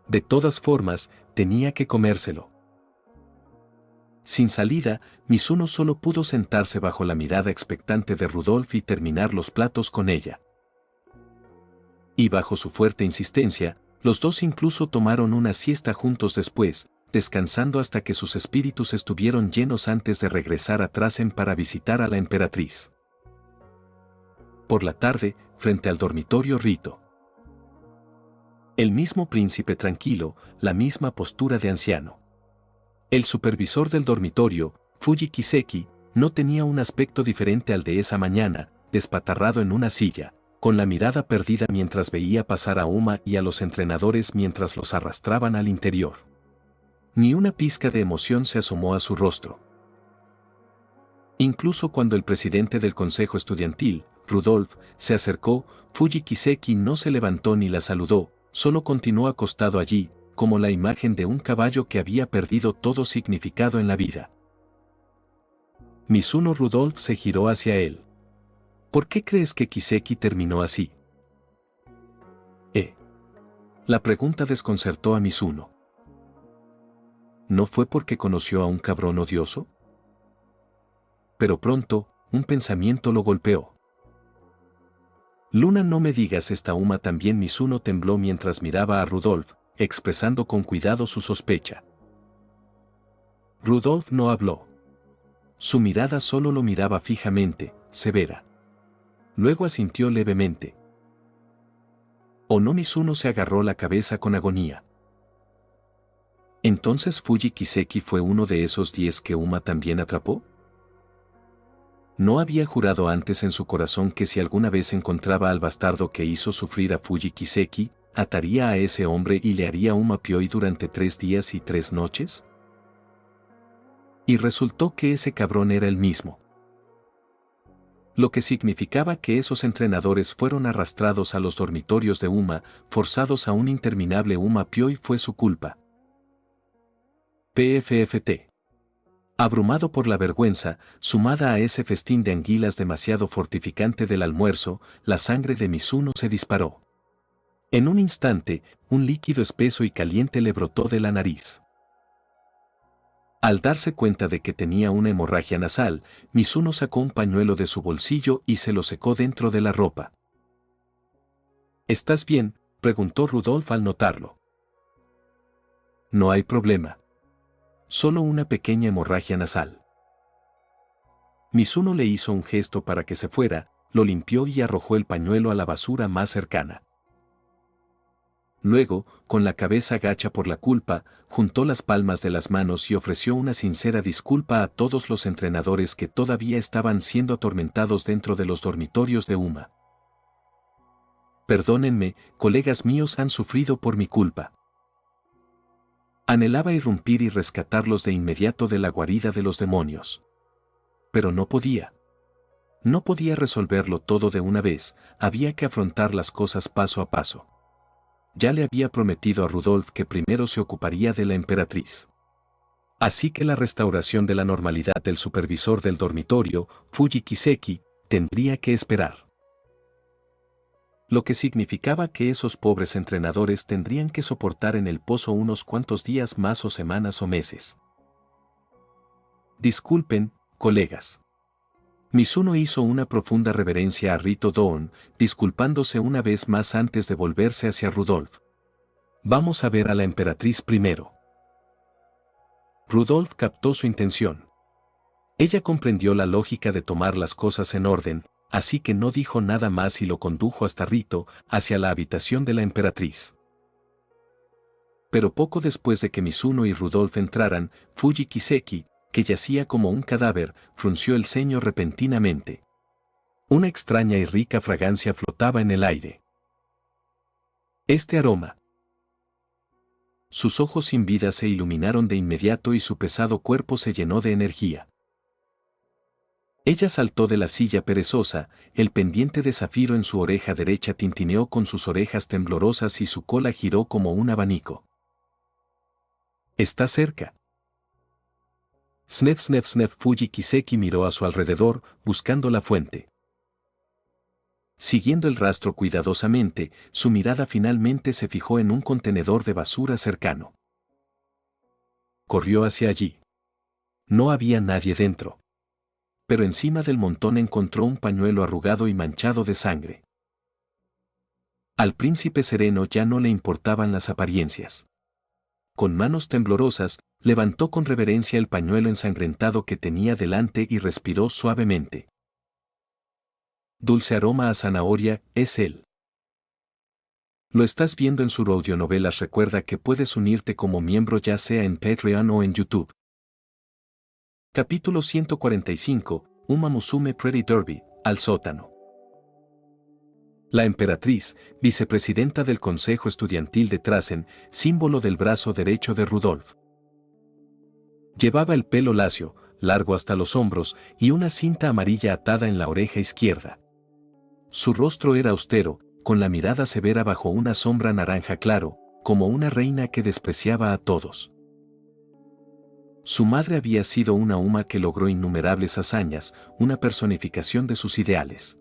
De todas formas, tenía que comérselo. Sin salida, Mizuno solo pudo sentarse bajo la mirada expectante de Rudolf y terminar los platos con ella. Y bajo su fuerte insistencia, los dos incluso tomaron una siesta juntos después, descansando hasta que sus espíritus estuvieron llenos antes de regresar a Trasen para visitar a la emperatriz. Por la tarde, frente al dormitorio Rito. El mismo príncipe tranquilo, la misma postura de anciano. El supervisor del dormitorio, Fuji Kiseki, no tenía un aspecto diferente al de esa mañana, despatarrado en una silla, con la mirada perdida mientras veía pasar a Uma y a los entrenadores mientras los arrastraban al interior. Ni una pizca de emoción se asomó a su rostro. Incluso cuando el presidente del consejo estudiantil, Rudolf, se acercó, Fuji Kiseki no se levantó ni la saludó, solo continuó acostado allí, como la imagen de un caballo que había perdido todo significado en la vida. Mizuno. Rudolf se giró hacia él. ¿Por qué crees que Kiseki terminó así? La pregunta desconcertó a Mizuno. ¿No fue porque conoció a un cabrón odioso? Pero pronto, un pensamiento lo golpeó. Luna, no me digas esta Uma también. Mizuno tembló mientras miraba a Rudolf, expresando con cuidado su sospecha. Rudolf no habló. Su mirada solo lo miraba fijamente, severa. Luego asintió levemente. ¿O no? Mizuno se agarró la cabeza con agonía. ¿Entonces Fuji Kiseki fue uno de esos 10 que Uma también atrapó? ¿No había jurado antes en su corazón que si alguna vez encontraba al bastardo que hizo sufrir a Fuji Kiseki, ataría a ese hombre y le haría un mapioi durante 3 días y 3 noches? Y resultó que ese cabrón era el mismo. Lo que significaba que esos entrenadores fueron arrastrados a los dormitorios de Uma, forzados a un interminable mapioi, fue su culpa. PFFT. Abrumado por la vergüenza, sumada a ese festín de anguilas demasiado fortificante del almuerzo, la sangre de Mizuno se disparó. En un instante, un líquido espeso y caliente le brotó de la nariz. Al darse cuenta de que tenía una hemorragia nasal, Mizuno sacó un pañuelo de su bolsillo y se lo secó dentro de la ropa. ¿Estás bien?, preguntó Rudolf al notarlo. No hay problema. Solo una pequeña hemorragia nasal. Mizuno le hizo un gesto para que se fuera, lo limpió y arrojó el pañuelo a la basura más cercana. Luego, con la cabeza gacha por la culpa, juntó las palmas de las manos y ofreció una sincera disculpa a todos los entrenadores que todavía estaban siendo atormentados dentro de los dormitorios de Uma. Perdónenme, colegas míos han sufrido por mi culpa. Anhelaba irrumpir y rescatarlos de inmediato de la guarida de los demonios. Pero no podía. No podía resolverlo todo de una vez, había que afrontar las cosas paso a paso. Ya le había prometido a Rudolf que primero se ocuparía de la emperatriz. Así que la restauración de la normalidad del supervisor del dormitorio, Fuji Kiseki, tendría que esperar. Lo que significaba que esos pobres entrenadores tendrían que soportar en el pozo unos cuantos días más o semanas o meses. Disculpen, colegas. Mizuno hizo una profunda reverencia a Rito Doon, disculpándose una vez más antes de volverse hacia Rudolf. Vamos a ver a la emperatriz primero. Rudolf captó su intención. Ella comprendió la lógica de tomar las cosas en orden, así que no dijo nada más y lo condujo hasta Rito, hacia la habitación de la emperatriz. Pero poco después de que Mizuno y Rudolf entraran, Fuji Kiseki, que yacía como un cadáver, frunció el ceño repentinamente. Una extraña y rica fragancia flotaba en el aire. Este aroma. Sus ojos sin vida se iluminaron de inmediato y su pesado cuerpo se llenó de energía. Ella saltó de la silla perezosa, el pendiente de zafiro en su oreja derecha tintineó con sus orejas temblorosas y su cola giró como un abanico. Está cerca. Snef snef snef. Fuji Kiseki miró a su alrededor, buscando la fuente. Siguiendo el rastro cuidadosamente, su mirada finalmente se fijó en un contenedor de basura cercano. Corrió hacia allí. No había nadie dentro. Pero encima del montón encontró un pañuelo arrugado y manchado de sangre. Al príncipe sereno ya no le importaban las apariencias. Con manos temblorosas, levantó con reverencia el pañuelo ensangrentado que tenía delante y respiró suavemente. Dulce aroma a zanahoria, es él. Lo estás viendo en su audionovelas. Recuerda que puedes unirte como miembro ya sea en Patreon o en YouTube. Capítulo 145, Uma Musume Pretty Derby, al sótano. La emperatriz, vicepresidenta del Consejo Estudiantil de Trasen, símbolo del brazo derecho de Rudolf. Llevaba el pelo lacio, largo hasta los hombros, y una cinta amarilla atada en la oreja izquierda. Su rostro era austero, con la mirada severa bajo una sombra naranja claro, como una reina que despreciaba a todos. Su madre había sido una Uma que logró innumerables hazañas, una personificación de sus ideales.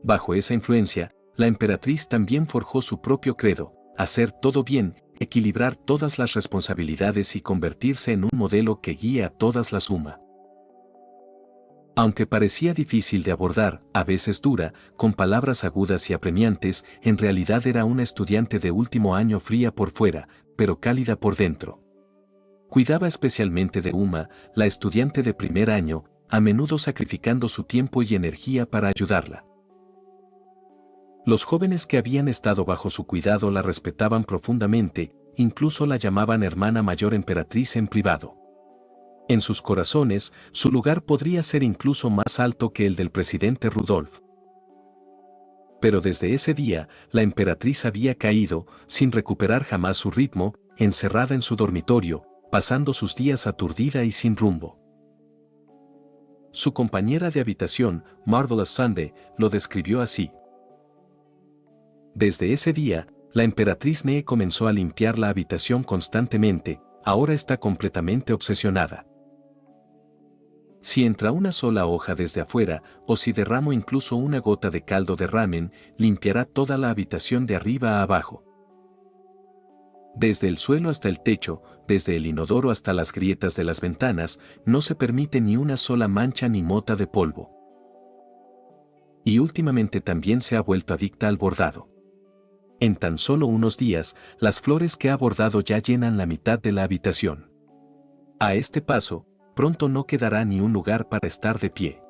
Bajo esa influencia, la emperatriz también forjó su propio credo: hacer todo bien, equilibrar todas las responsabilidades y convertirse en un modelo que guíe a todas las Uma. Aunque parecía difícil de abordar, a veces dura, con palabras agudas y apremiantes, en realidad era una estudiante de último año fría por fuera, pero cálida por dentro. Cuidaba especialmente de Uma, la estudiante de primer año, a menudo sacrificando su tiempo y energía para ayudarla. Los jóvenes que habían estado bajo su cuidado la respetaban profundamente, incluso la llamaban hermana mayor emperatriz en privado. En sus corazones, su lugar podría ser incluso más alto que el del presidente Rudolf. Pero desde ese día, la emperatriz había caído, sin recuperar jamás su ritmo, encerrada en su dormitorio, pasando sus días aturdida y sin rumbo. Su compañera de habitación, Marvelous Sunday, lo describió así. Desde ese día, la emperatriz Nee comenzó a limpiar la habitación constantemente, ahora está completamente obsesionada. Si entra una sola hoja desde afuera, o si derramo incluso una gota de caldo de ramen, limpiará toda la habitación de arriba a abajo. Desde el suelo hasta el techo, desde el inodoro hasta las grietas de las ventanas, no se permite ni una sola mancha ni mota de polvo. Y últimamente también se ha vuelto adicta al bordado. En tan solo unos días, las flores que ha bordado ya llenan la mitad de la habitación. A este paso, pronto no quedará ni un lugar para estar de pie.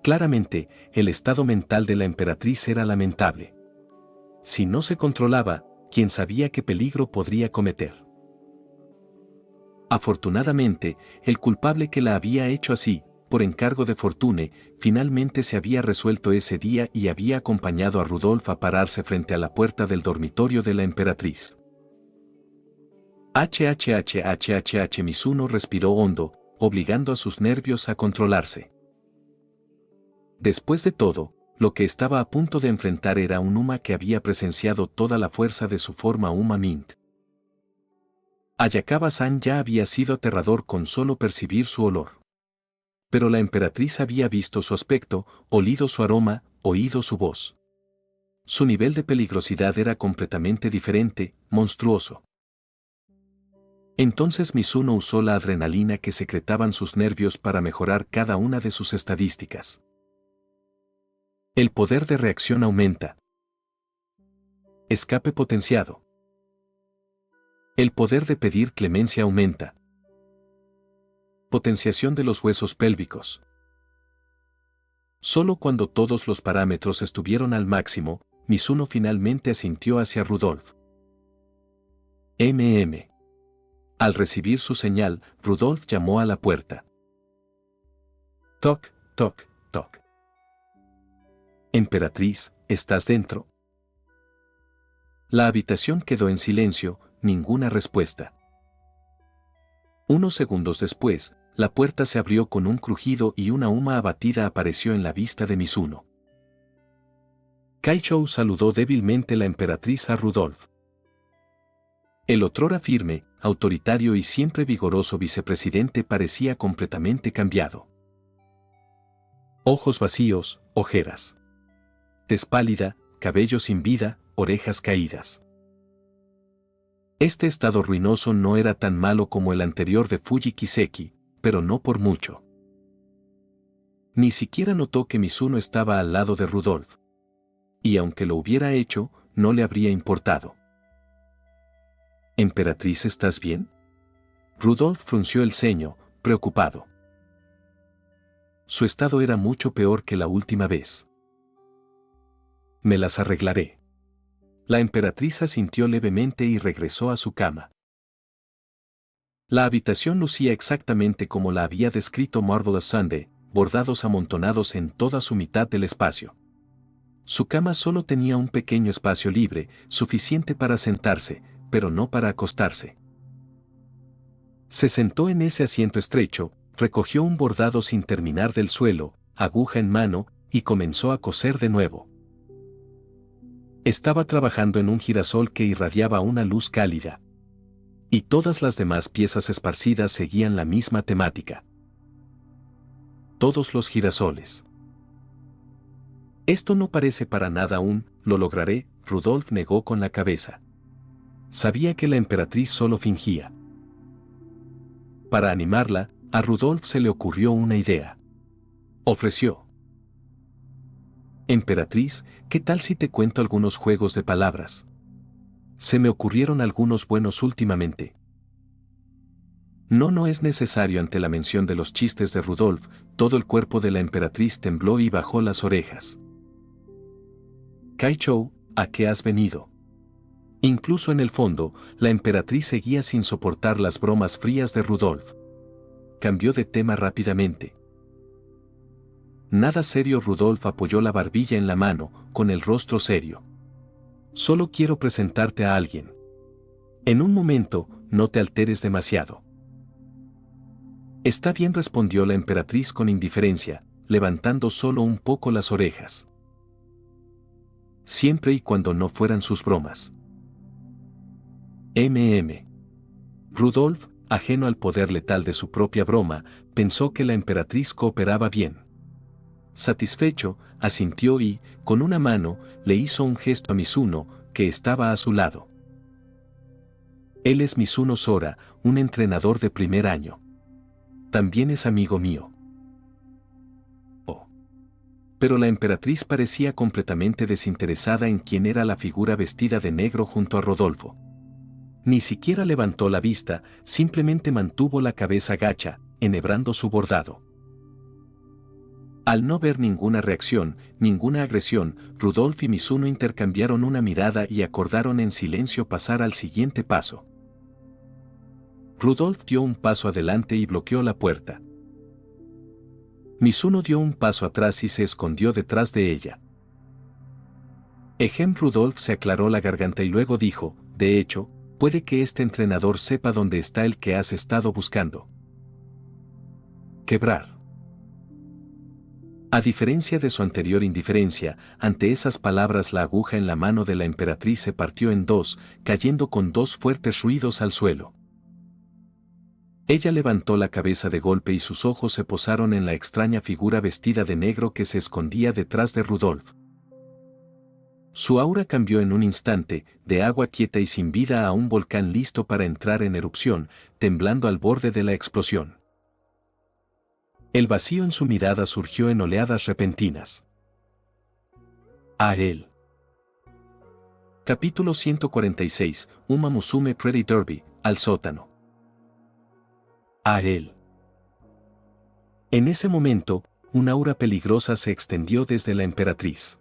Claramente, el estado mental de la emperatriz era lamentable. Si no se controlaba, quién sabía qué peligro podría cometer. Afortunadamente, el culpable que la había hecho así, por encargo de Fortune, finalmente se había resuelto ese día y había acompañado a Rudolf a pararse frente a la puerta del dormitorio de la emperatriz. Mizuno respiró hondo, obligando a sus nervios a controlarse. Después de todo, lo que estaba a punto de enfrentar era un Uma que había presenciado toda la fuerza de su forma Uma Mint. Ayakawa-san ya había sido aterrador con solo percibir su olor. Pero la emperatriz había visto su aspecto, olido su aroma, oído su voz. Su nivel de peligrosidad era completamente diferente, monstruoso. Entonces Mizuno usó la adrenalina que secretaban sus nervios para mejorar cada una de sus estadísticas. El poder de reacción aumenta. Escape potenciado. El poder de pedir clemencia aumenta. Potenciación de los huesos pélvicos. Solo cuando todos los parámetros estuvieron al máximo, Mizuno finalmente asintió hacia Rudolf. Al recibir su señal, Rudolf llamó a la puerta. Toc, toc, toc. Emperatriz, ¿estás dentro? La habitación quedó en silencio, ninguna respuesta. Unos segundos después, la puerta se abrió con un crujido y una Uma abatida apareció en la vista de Mizuno. Kaichou saludó débilmente la emperatriz a Rudolf. El otrora firme, autoritario y siempre vigoroso vicepresidente parecía completamente cambiado. Ojos vacíos, ojeras. Tez pálida, cabello sin vida, orejas caídas. Este estado ruinoso no era tan malo como el anterior de Fuji Kiseki, pero no por mucho. Ni siquiera notó que Mizuno estaba al lado de Rudolf. Y aunque lo hubiera hecho, no le habría importado. «Emperatriz, ¿estás bien?» Rudolf frunció el ceño, preocupado. Su estado era mucho peor que la última vez. «Me las arreglaré». La emperatriz asintió levemente y regresó a su cama. La habitación lucía exactamente como la había descrito Marvelous Sunday, bordados amontonados en toda su mitad del espacio. Su cama solo tenía un pequeño espacio libre, suficiente para sentarse, pero no para acostarse. Se sentó en ese asiento estrecho, recogió un bordado sin terminar del suelo, aguja en mano, y comenzó a coser de nuevo. Estaba trabajando en un girasol que irradiaba una luz cálida. Y todas las demás piezas esparcidas seguían la misma temática. Todos los girasoles. Esto no parece para nada lo lograré, Rudolf negó con la cabeza. Sabía que la emperatriz solo fingía. Para animarla, a Rudolf se le ocurrió una idea. Ofreció. Emperatriz, ¿qué tal si te cuento algunos juegos de palabras? Se me ocurrieron algunos buenos últimamente. No es necesario. Ante la mención de los chistes de Rudolf, todo el cuerpo de la emperatriz tembló y bajó las orejas. Kaichou, ¿a qué has venido? Incluso en el fondo, la emperatriz seguía sin soportar las bromas frías de Rudolf. Cambió de tema rápidamente. Nada serio. Rudolf apoyó la barbilla en la mano, con el rostro serio. Solo quiero presentarte a alguien. En un momento, no te alteres demasiado. Está bien, respondió la emperatriz con indiferencia, levantando solo un poco las orejas. Siempre y cuando no fueran sus bromas. Rudolf, ajeno al poder letal de su propia broma, pensó que la emperatriz cooperaba bien. Satisfecho, asintió y, con una mano, le hizo un gesto a Mizuno, que estaba a su lado. Él es Mizuno Sora, un entrenador de primer año. También es amigo mío. Oh. Pero la emperatriz parecía completamente desinteresada en quién era la figura vestida de negro junto a Rodolfo. Ni siquiera levantó la vista, simplemente mantuvo la cabeza gacha, enhebrando su bordado. Al no ver ninguna reacción, ninguna agresión, Rudolf y Mizuno intercambiaron una mirada y acordaron en silencio pasar al siguiente paso. Rudolf dio un paso adelante y bloqueó la puerta. Mizuno dio un paso atrás y se escondió detrás de ella. Rudolf se aclaró la garganta y luego dijo, de hecho, puede que este entrenador sepa dónde está el que has estado buscando. Quebrar. A diferencia de su anterior indiferencia, ante esas palabras la aguja en la mano de la emperatriz se partió en dos, cayendo con dos fuertes ruidos al suelo. Ella levantó la cabeza de golpe y sus ojos se posaron en la extraña figura vestida de negro que se escondía detrás de Rudolf. Su aura cambió en un instante, de agua quieta y sin vida a un volcán listo para entrar en erupción, temblando al borde de la explosión. El vacío en su mirada surgió en oleadas repentinas. A él. Capítulo 146, Uma Musume Pretty Derby, al sótano. A él. En ese momento, una aura peligrosa se extendió desde la emperatriz.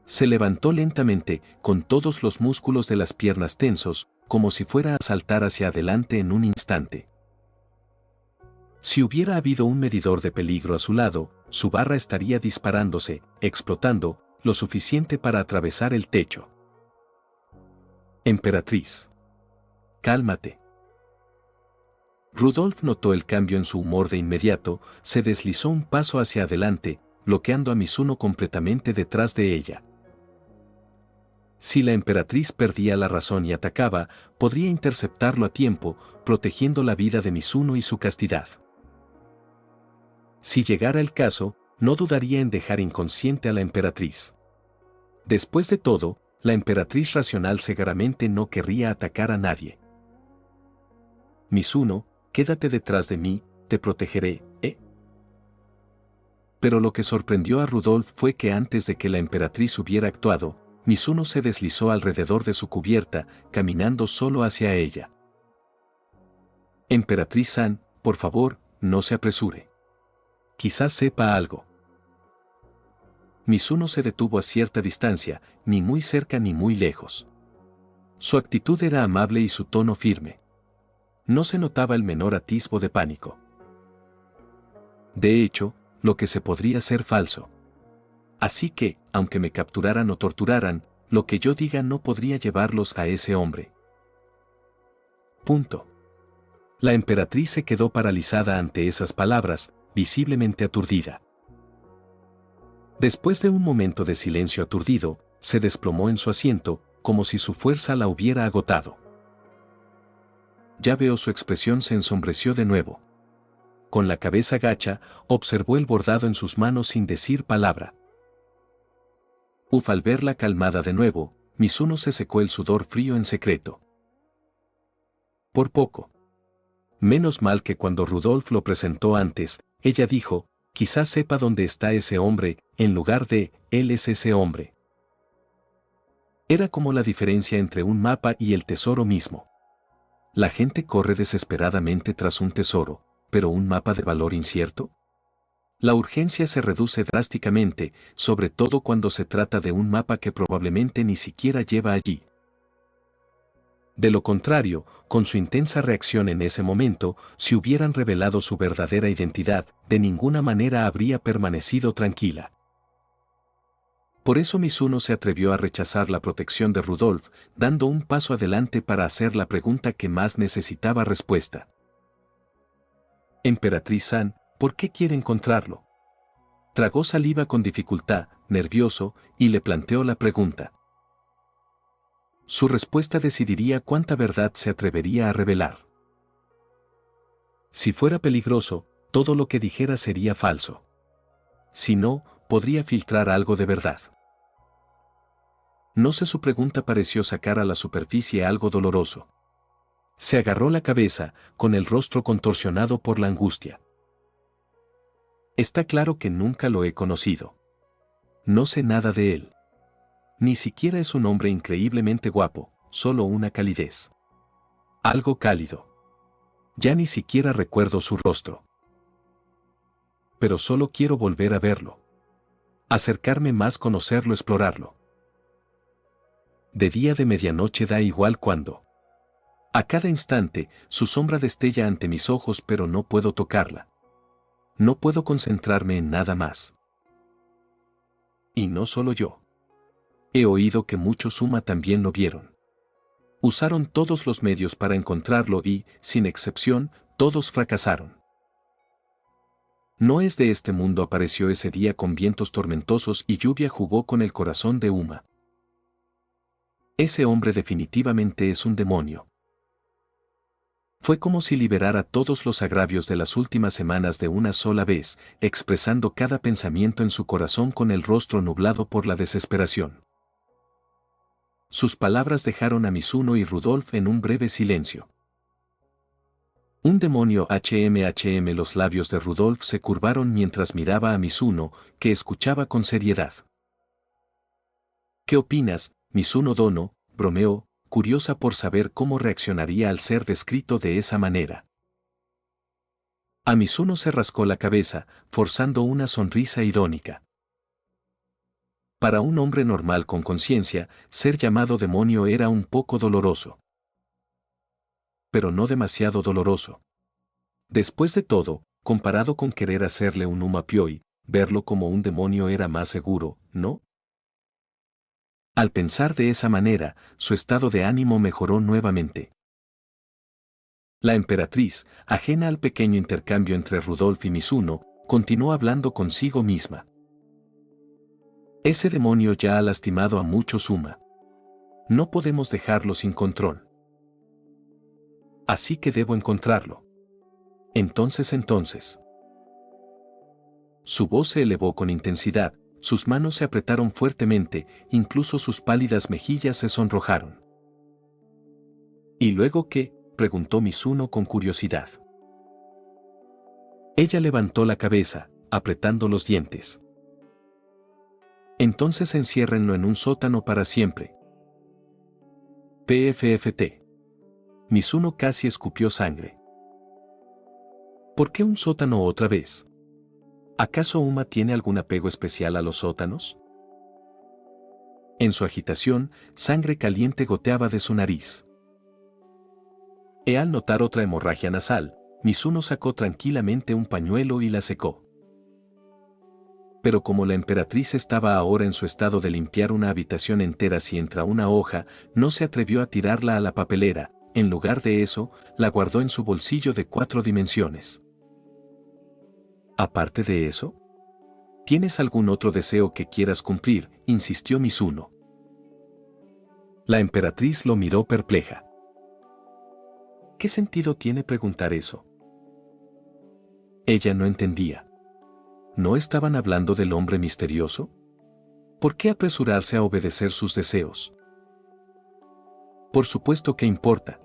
Se levantó lentamente, con todos los músculos de las piernas tensos, como si fuera a saltar hacia adelante en un instante. Si hubiera habido un medidor de peligro a su lado, su barra estaría disparándose, explotando, lo suficiente para atravesar el techo. Emperatriz. Cálmate. Rudolf notó el cambio en su humor de inmediato, se deslizó un paso hacia adelante, bloqueando a Mizuno completamente detrás de ella. Si la emperatriz perdía la razón y atacaba, podría interceptarlo a tiempo, protegiendo la vida de Mizuno y su castidad. Si llegara el caso, no dudaría en dejar inconsciente a la emperatriz. Después de todo, la emperatriz racional seguramente no querría atacar a nadie. Mizuno, quédate detrás de mí, te protegeré, ¿eh? Pero lo que sorprendió a Rudolf fue que antes de que la emperatriz hubiera actuado, Mizuno se deslizó alrededor de su cubierta, caminando solo hacia ella. Emperatriz-san, por favor, no se apresure. Quizás sepa algo. Mizuno se detuvo a cierta distancia, ni muy cerca ni muy lejos. Su actitud era amable y su tono firme. No se notaba el menor atisbo de pánico. De hecho, lo que se podría ser falso. Así que, aunque me capturaran o torturaran, lo que yo diga no podría llevarlos a ese hombre. Punto. La emperatriz se quedó paralizada ante esas palabras, visiblemente aturdida. Después de un momento de silencio aturdido, se desplomó en su asiento, como si su fuerza la hubiera agotado. Ya veo su expresión se ensombreció de nuevo. Con la cabeza gacha, observó el bordado en sus manos sin decir palabra. Al verla calmada de nuevo, Mizuno se secó el sudor frío en secreto. Por poco. Menos mal que cuando Rudolf lo presentó antes, ella dijo, quizás sepa dónde está ese hombre, en lugar de, él es ese hombre. Era como la diferencia entre un mapa y el tesoro mismo. La gente corre desesperadamente tras un tesoro, pero un mapa de valor incierto. La urgencia se reduce drásticamente, sobre todo cuando se trata de un mapa que probablemente ni siquiera lleva allí. De lo contrario, con su intensa reacción en ese momento, si hubieran revelado su verdadera identidad, de ninguna manera habría permanecido tranquila. Por eso Mizuno se atrevió a rechazar la protección de Rudolf, dando un paso adelante para hacer la pregunta que más necesitaba respuesta. Emperatriz-san, ¿por qué quiere encontrarlo? Tragó saliva con dificultad, nervioso, y le planteó la pregunta. Su respuesta decidiría cuánta verdad se atrevería a revelar. Si fuera peligroso, todo lo que dijera sería falso. Si no, podría filtrar algo de verdad. No sé, su pregunta pareció sacar a la superficie algo doloroso. Se agarró la cabeza, con el rostro contorsionado por la angustia. Está claro que nunca lo he conocido. No sé nada de él. Ni siquiera es un hombre increíblemente guapo, solo una calidez. Algo cálido. Ya ni siquiera recuerdo su rostro. pero solo quiero volver a verlo. Acercarme más, conocerlo, explorarlo. De día, de medianoche, da igual cuándo. A cada instante, su sombra destella ante mis ojos, pero no puedo tocarla. No puedo concentrarme en nada más. Y no solo yo. He oído que muchos Uma también lo vieron. Usaron todos los medios para encontrarlo y, sin excepción, todos fracasaron. No es de este mundo. Apareció ese día con vientos tormentosos y lluvia. Jugó con el corazón de Uma. Ese hombre definitivamente es un demonio. Fue como si liberara todos los agravios de las últimas semanas de una sola vez, expresando cada pensamiento en su corazón con el rostro nublado por la desesperación. Sus palabras dejaron a Mizuno y Rudolf en un breve silencio. Un demonio. HM. Los labios de Rudolf se curvaron mientras miraba a Mizuno, que escuchaba con seriedad. ¿Qué opinas, Mizuno Dono?, bromeó, curiosa por saber cómo reaccionaría al ser descrito de esa manera. A Mizuno se rascó la cabeza, forzando una sonrisa irónica. Para un hombre normal con conciencia, ser llamado demonio era un poco doloroso. Pero no demasiado doloroso. Después de todo, comparado con querer hacerle un Uma Pyoi, verlo como un demonio era más seguro, ¿no? Al pensar de esa manera, su estado de ánimo mejoró nuevamente. La emperatriz, ajena al pequeño intercambio entre Rudolf y Mizuno, continuó hablando consigo misma. Ese demonio ya ha lastimado a muchos Uma. No podemos dejarlo sin control. Así que debo encontrarlo. Entonces. Su voz se elevó con intensidad. Sus manos se apretaron fuertemente, incluso sus pálidas mejillas se sonrojaron. ¿Y luego qué?, preguntó Mizuno con curiosidad. Ella levantó la cabeza, apretando los dientes. Entonces enciérrenlo en un sótano para siempre. PFFT. Mizuno casi escupió sangre. ¿Por qué un sótano otra vez? ¿Acaso Uma tiene algún apego especial a los sótanos? En su agitación, sangre caliente goteaba de su nariz. Al notar otra hemorragia nasal, Mizuno sacó tranquilamente un pañuelo y la secó. Pero como la emperatriz estaba ahora en su estado de limpiar una habitación entera si entra una hoja, no se atrevió a tirarla a la papelera. En lugar de eso, la guardó en su bolsillo de 4 dimensiones. Aparte de eso, ¿tienes algún otro deseo que quieras cumplir?, insistió Mizuno. La emperatriz lo miró perpleja. ¿Qué sentido tiene preguntar eso? Ella no entendía. ¿No estaban hablando del hombre misterioso? ¿Por qué apresurarse a obedecer sus deseos? Por supuesto que importa.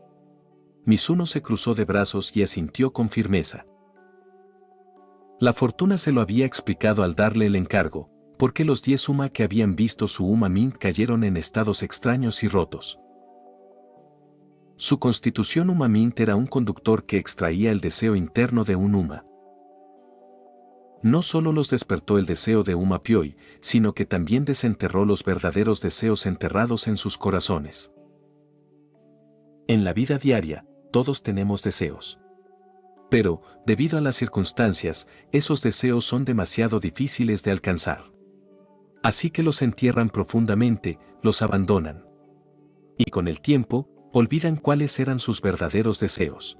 Mizuno se cruzó de brazos y asintió con firmeza. La fortuna se lo había explicado al darle el encargo, porque los 10 Uma que habían visto su Uma Mint cayeron en estados extraños y rotos. Su constitución Uma Mint era un conductor que extraía el deseo interno de un Uma. No solo los despertó el deseo de Uma Pyoi, sino que también desenterró los verdaderos deseos enterrados en sus corazones. En la vida diaria, todos tenemos deseos. Pero, debido a las circunstancias, esos deseos son demasiado difíciles de alcanzar. Así que los entierran profundamente, los abandonan. Y con el tiempo, olvidan cuáles eran sus verdaderos deseos.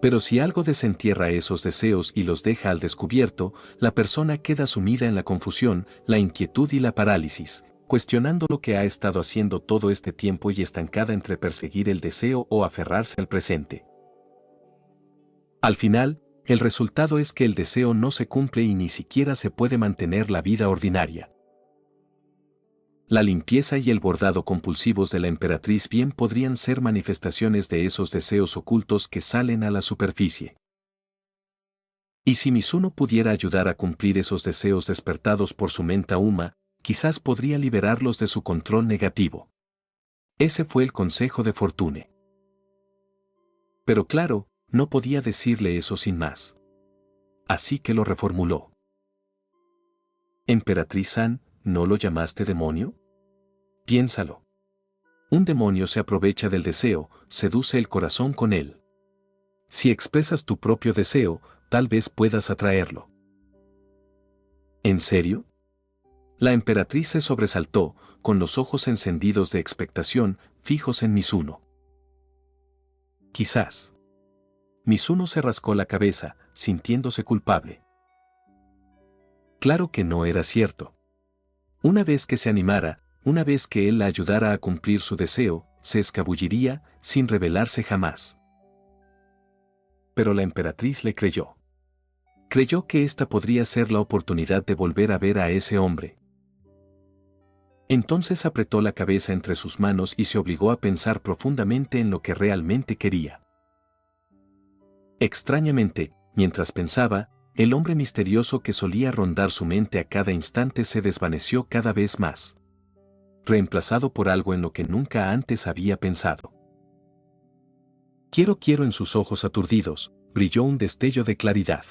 Pero si algo desentierra esos deseos y los deja al descubierto, la persona queda sumida en la confusión, la inquietud y la parálisis, cuestionando lo que ha estado haciendo todo este tiempo y estancada entre perseguir el deseo o aferrarse al presente. Al final, el resultado es que el deseo no se cumple y ni siquiera se puede mantener la vida ordinaria. La limpieza y el bordado compulsivos de la emperatriz bien podrían ser manifestaciones de esos deseos ocultos que salen a la superficie. Y si Mizuno pudiera ayudar a cumplir esos deseos despertados por su mente Uma, quizás podría liberarlos de su control negativo. Ese fue el consejo de Fortune. Pero claro, no podía decirle eso sin más. así que lo reformuló. Emperatriz San, ¿no lo llamaste demonio? Piénsalo. Un demonio se aprovecha del deseo, seduce el corazón con él. Si expresas tu propio deseo, tal vez puedas atraerlo. ¿En serio? La emperatriz se sobresaltó, con los ojos encendidos de expectación, fijos en Mizuno. Quizás. Mizuno se rascó la cabeza, sintiéndose culpable. Claro que no era cierto. Una vez que se animara, una vez que él la ayudara a cumplir su deseo, se escabulliría, sin rebelarse jamás. Pero la emperatriz le creyó. Creyó que esta podría ser la oportunidad de volver a ver a ese hombre. Entonces apretó la cabeza entre sus manos y se obligó a pensar profundamente en lo que realmente quería. Extrañamente, mientras pensaba, el hombre misterioso que solía rondar su mente a cada instante se desvaneció cada vez más, reemplazado por algo en lo que nunca antes había pensado. Quiero en sus ojos aturdidos, brilló un destello de claridad.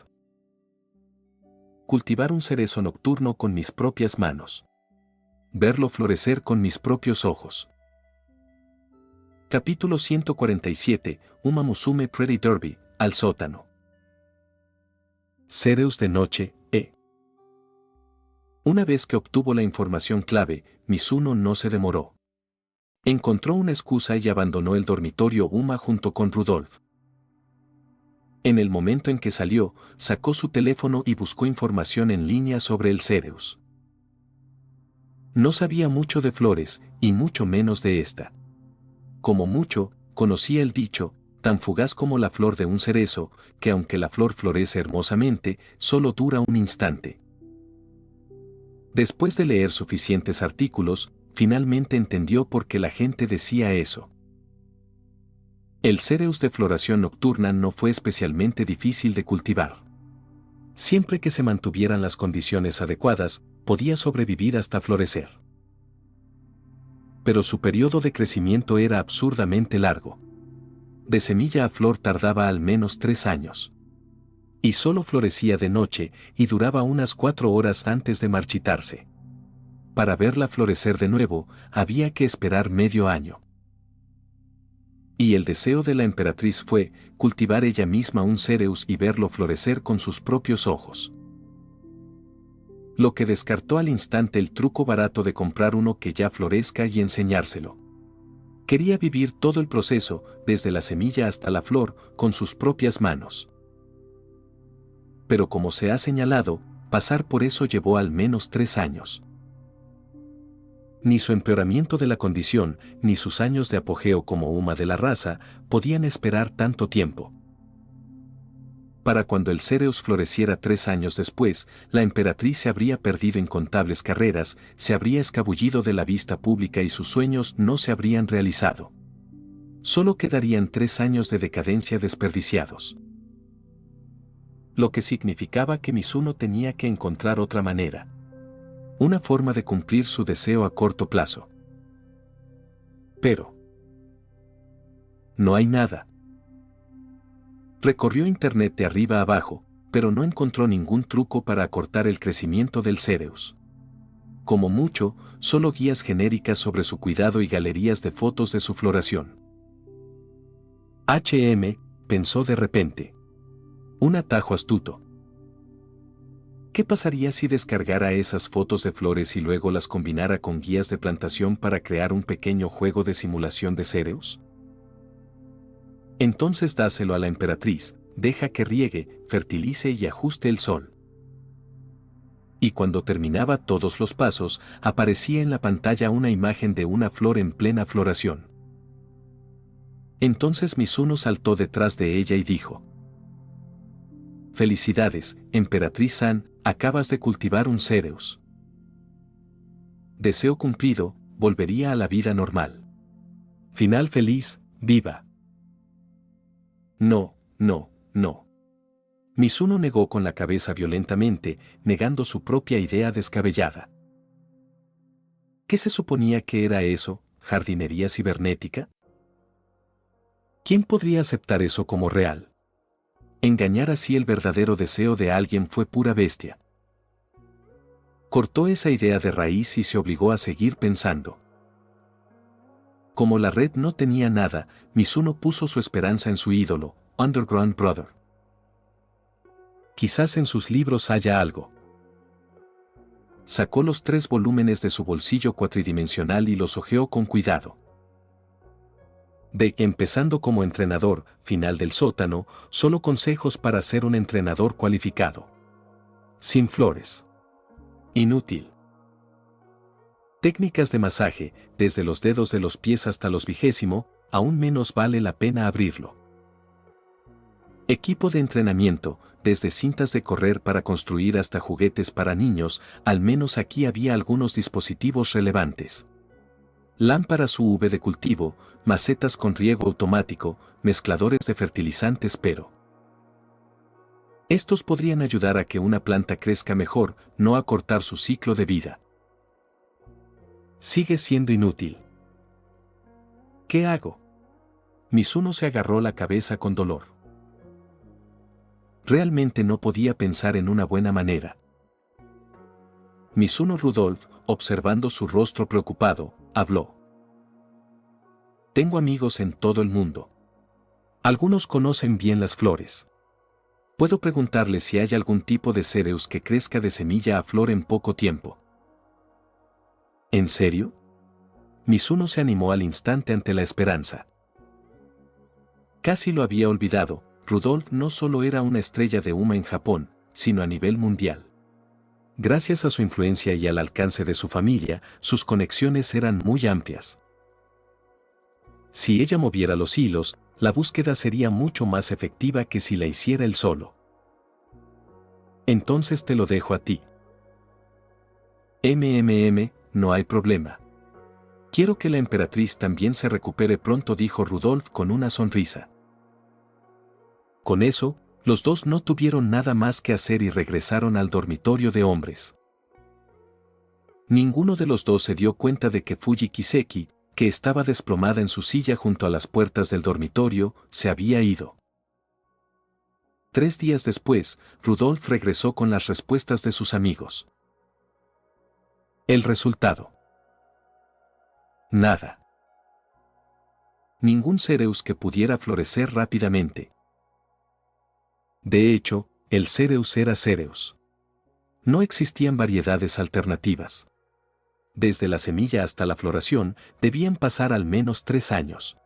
Cultivar un cerezo nocturno con mis propias manos. Verlo florecer con mis propios ojos. Capítulo 147, Uma Musume Pretty Derby, al sótano. Cereus de noche, Una vez que obtuvo la información clave, Mizuno no se demoró. Encontró una excusa y abandonó el dormitorio Uma junto con Rudolf. En el momento en que salió, sacó su teléfono y buscó información en línea sobre el Cereus. No sabía mucho de flores, y mucho menos de esta. Como mucho, conocía el dicho, tan fugaz como la flor de un cerezo, que aunque la flor florece hermosamente, solo dura un instante. Después de leer suficientes artículos, finalmente entendió por qué la gente decía eso. El Cereus de floración nocturna no fue especialmente difícil de cultivar. Siempre que se mantuvieran las condiciones adecuadas, podía sobrevivir hasta florecer. Pero su periodo de crecimiento era absurdamente largo. De semilla a flor tardaba al menos 3 años. Y solo florecía de noche y duraba unas 4 horas antes de marchitarse. Para verla florecer de nuevo, había que esperar medio año. Y el deseo de la emperatriz fue cultivar ella misma un Cereus y verlo florecer con sus propios ojos. Lo que descartó al instante el truco barato de comprar uno que ya florezca y enseñárselo. Quería vivir todo el proceso, desde la semilla hasta la flor, con sus propias manos. Pero como se ha señalado, pasar por eso llevó al menos 3 años. Ni su empeoramiento de la condición, ni sus años de apogeo como Uma de la raza, podían esperar tanto tiempo. Para cuando el Cereus floreciera 3 años después, la emperatriz se habría perdido incontables carreras, se habría escabullido de la vista pública y sus sueños no se habrían realizado. Solo quedarían 3 años de decadencia desperdiciados. Lo que significaba que Mizuno tenía que encontrar otra manera. Una forma de cumplir su deseo a corto plazo. Pero no hay nada. Recorrió internet de arriba a abajo, pero no encontró ningún truco para acortar el crecimiento del Cereus. Como mucho, solo guías genéricas sobre su cuidado y galerías de fotos de su floración. Pensó de repente. Un atajo astuto. ¿Qué pasaría si descargara esas fotos de flores y luego las combinara con guías de plantación para crear un pequeño juego de simulación de Cereus? Entonces dáselo a la emperatriz, deja que riegue, fertilice y ajuste el sol. Y cuando terminaba todos los pasos, aparecía en la pantalla una imagen de una flor en plena floración. Entonces Mizuno saltó detrás de ella y dijo: «Felicidades, emperatriz San, acabas de cultivar un Cereus. Deseo cumplido, volvería a la vida normal. Final feliz, viva». No. Mizuno negó con la cabeza violentamente, negando su propia idea descabellada. ¿Qué se suponía que era eso, jardinería cibernética? ¿Quién podría aceptar eso como real? Engañar así el verdadero deseo de alguien fue pura bestia. Cortó esa idea de raíz y se obligó a seguir pensando. Como la red no tenía nada, Mizuno puso su esperanza en su ídolo, Underground Brother. Quizás en sus libros haya algo. Sacó los 3 volúmenes de su bolsillo cuatridimensional y los hojeó con cuidado. De Empezando como entrenador, final del sótano, solo consejos para ser un entrenador cualificado. Sin flores. Inútil. Técnicas de masaje, desde los dedos de los pies hasta los 20, aún menos vale la pena abrirlo. Equipo de entrenamiento, desde cintas de correr para construir hasta juguetes para niños, al menos aquí había algunos dispositivos relevantes. Lámparas UV de cultivo, macetas con riego automático, mezcladores de fertilizantes pero. Estos podrían ayudar a que una planta crezca mejor, no a cortar su ciclo de vida. Sigue siendo inútil. ¿Qué hago? Mizuno se agarró la cabeza con dolor. Realmente no podía pensar en una buena manera. Mizuno Rudolph, observando su rostro preocupado, habló. Tengo amigos en todo el mundo. Algunos conocen bien las flores. Puedo preguntarles si hay algún tipo de cereus que crezca de semilla a flor en poco tiempo. ¿En serio? Mizuno se animó al instante ante la esperanza. Casi lo había olvidado, Rudolph no solo era una estrella de Uma en Japón, sino a nivel mundial. Gracias a su influencia y al alcance de su familia, sus conexiones eran muy amplias. Si ella moviera los hilos, la búsqueda sería mucho más efectiva que si la hiciera él solo. Entonces te lo dejo a ti. No hay problema. Quiero que la emperatriz también se recupere pronto, dijo Rudolph con una sonrisa. Con eso, los dos no tuvieron nada más que hacer y regresaron al dormitorio de hombres. Ninguno de los dos se dio cuenta de que Fuji Kiseki, que estaba desplomada en su silla junto a las puertas del dormitorio, se había ido. 3 días después, Rudolph regresó con las respuestas de sus amigos. El resultado. Nada. Ningún cereus que pudiera florecer rápidamente. De hecho, el cereus era cereus. No existían variedades alternativas. Desde la semilla hasta la floración, debían pasar al menos 3 años.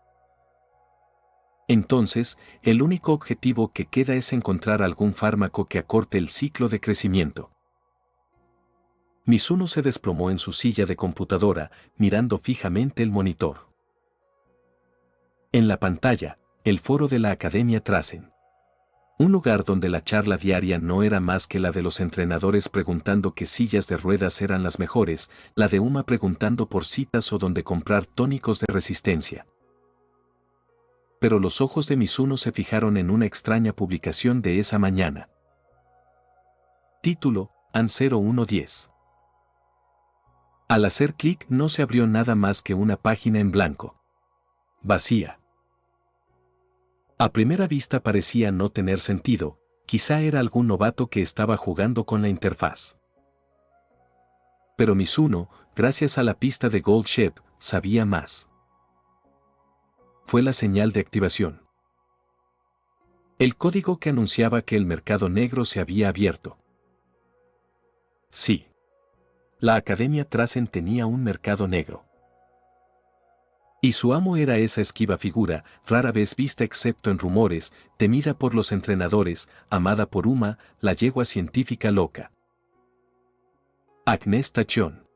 Entonces, el único objetivo que queda es encontrar algún fármaco que acorte el ciclo de crecimiento. Mizuno se desplomó en su silla de computadora, mirando fijamente el monitor. En la pantalla, el foro de la Academia Trasen. Un lugar donde la charla diaria no era más que la de los entrenadores preguntando qué sillas de ruedas eran las mejores, la de Uma preguntando por citas o dónde comprar tónicos de resistencia. Pero los ojos de Mizuno se fijaron en una extraña publicación de esa mañana. Título, AN 0110. Al hacer clic no se abrió nada más que una página en blanco. Vacía. A primera vista parecía no tener sentido, quizá era algún novato que estaba jugando con la interfaz. Pero Mizuno, gracias a la pista de Gold Shep, sabía más. Fue la señal de activación. El código que anunciaba que el mercado negro se había abierto. Sí. La Academia Trasen tenía un mercado negro. Y su amo era esa esquiva figura, rara vez vista excepto en rumores, temida por los entrenadores, amada por Uma, la yegua científica loca. Agnes Tachyon.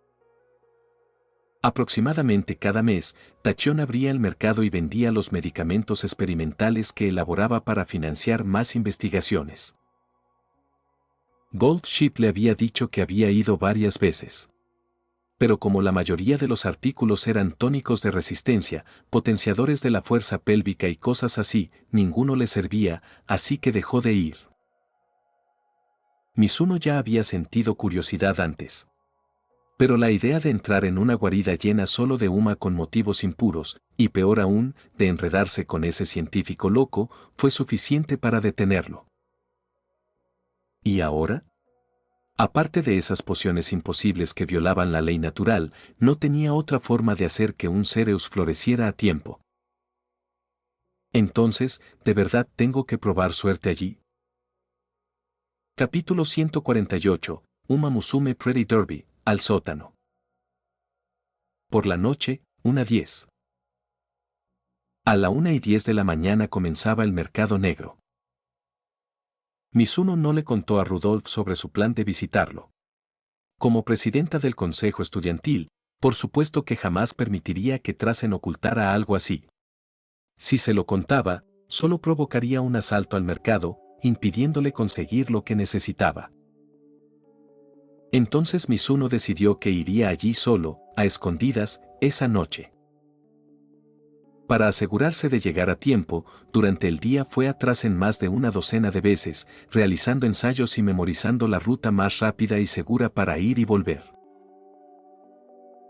Aproximadamente cada mes, Tachyon abría el mercado y vendía los medicamentos experimentales que elaboraba para financiar más investigaciones. Gold Ship le había dicho que había ido varias veces. Pero como la mayoría de los artículos eran tónicos de resistencia, potenciadores de la fuerza pélvica y cosas así, ninguno le servía, así que dejó de ir. Mizuno ya había sentido curiosidad antes. Pero la idea de entrar en una guarida llena solo de Uma con motivos impuros, y peor aún, de enredarse con ese científico loco, fue suficiente para detenerlo. ¿Y ahora? Aparte de esas pociones imposibles que violaban la ley natural, no tenía otra forma de hacer que un Cereus floreciera a tiempo. Entonces, ¿de verdad tengo que probar suerte allí? Capítulo 148. Uma Musume Pretty Derby, al sótano. Por la noche, 1:10. A la 1:10 de la mañana comenzaba el mercado negro. Mizuno no le contó a Rudolf sobre su plan de visitarlo. Como presidenta del consejo estudiantil, por supuesto que jamás permitiría que Trasen ocultara algo así. Si se lo contaba, solo provocaría un asalto al mercado, impidiéndole conseguir lo que necesitaba. Entonces Mizuno decidió que iría allí solo, a escondidas, esa noche. Para asegurarse de llegar a tiempo, durante el día fue a Trasen más de una docena de veces, realizando ensayos y memorizando la ruta más rápida y segura para ir y volver.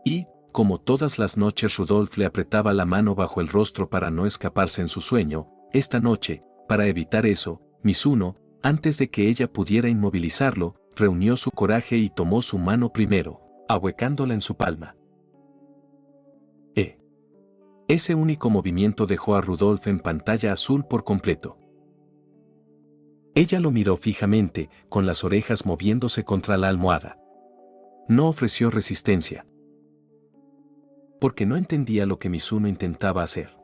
Y, como todas las noches Rudolf le apretaba la mano bajo el rostro para no escaparse en su sueño, esta noche, para evitar eso, Mizuno, antes de que ella pudiera inmovilizarlo, reunió su coraje y tomó su mano primero, ahuecándola en su palma. Ese único movimiento dejó a Rudolf en pantalla azul por completo. Ella lo miró fijamente, con las orejas moviéndose contra la almohada. No ofreció resistencia. Porque no entendía lo que Mizuno intentaba hacer.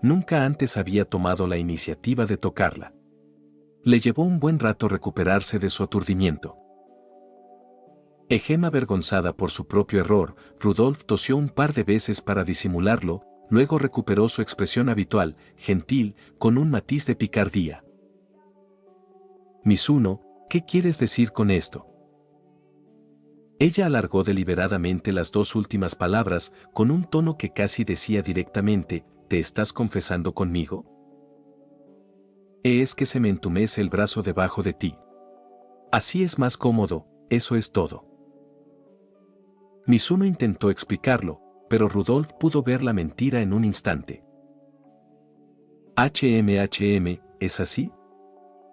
Nunca antes había tomado la iniciativa de tocarla. Le llevó un buen rato recuperarse de su aturdimiento. Avergonzada por su propio error, Rudolf tosió un par de veces para disimularlo, luego recuperó su expresión habitual, gentil, con un matiz de picardía. Mizuno, ¿qué quieres decir con esto? Ella alargó deliberadamente las dos últimas palabras, con un tono que casi decía directamente, ¿te estás confesando conmigo? Es que se me entumece el brazo debajo de ti. Así es más cómodo, eso es todo. Mizuno intentó explicarlo, pero Rudolf pudo ver la mentira en un instante. ¿Es así?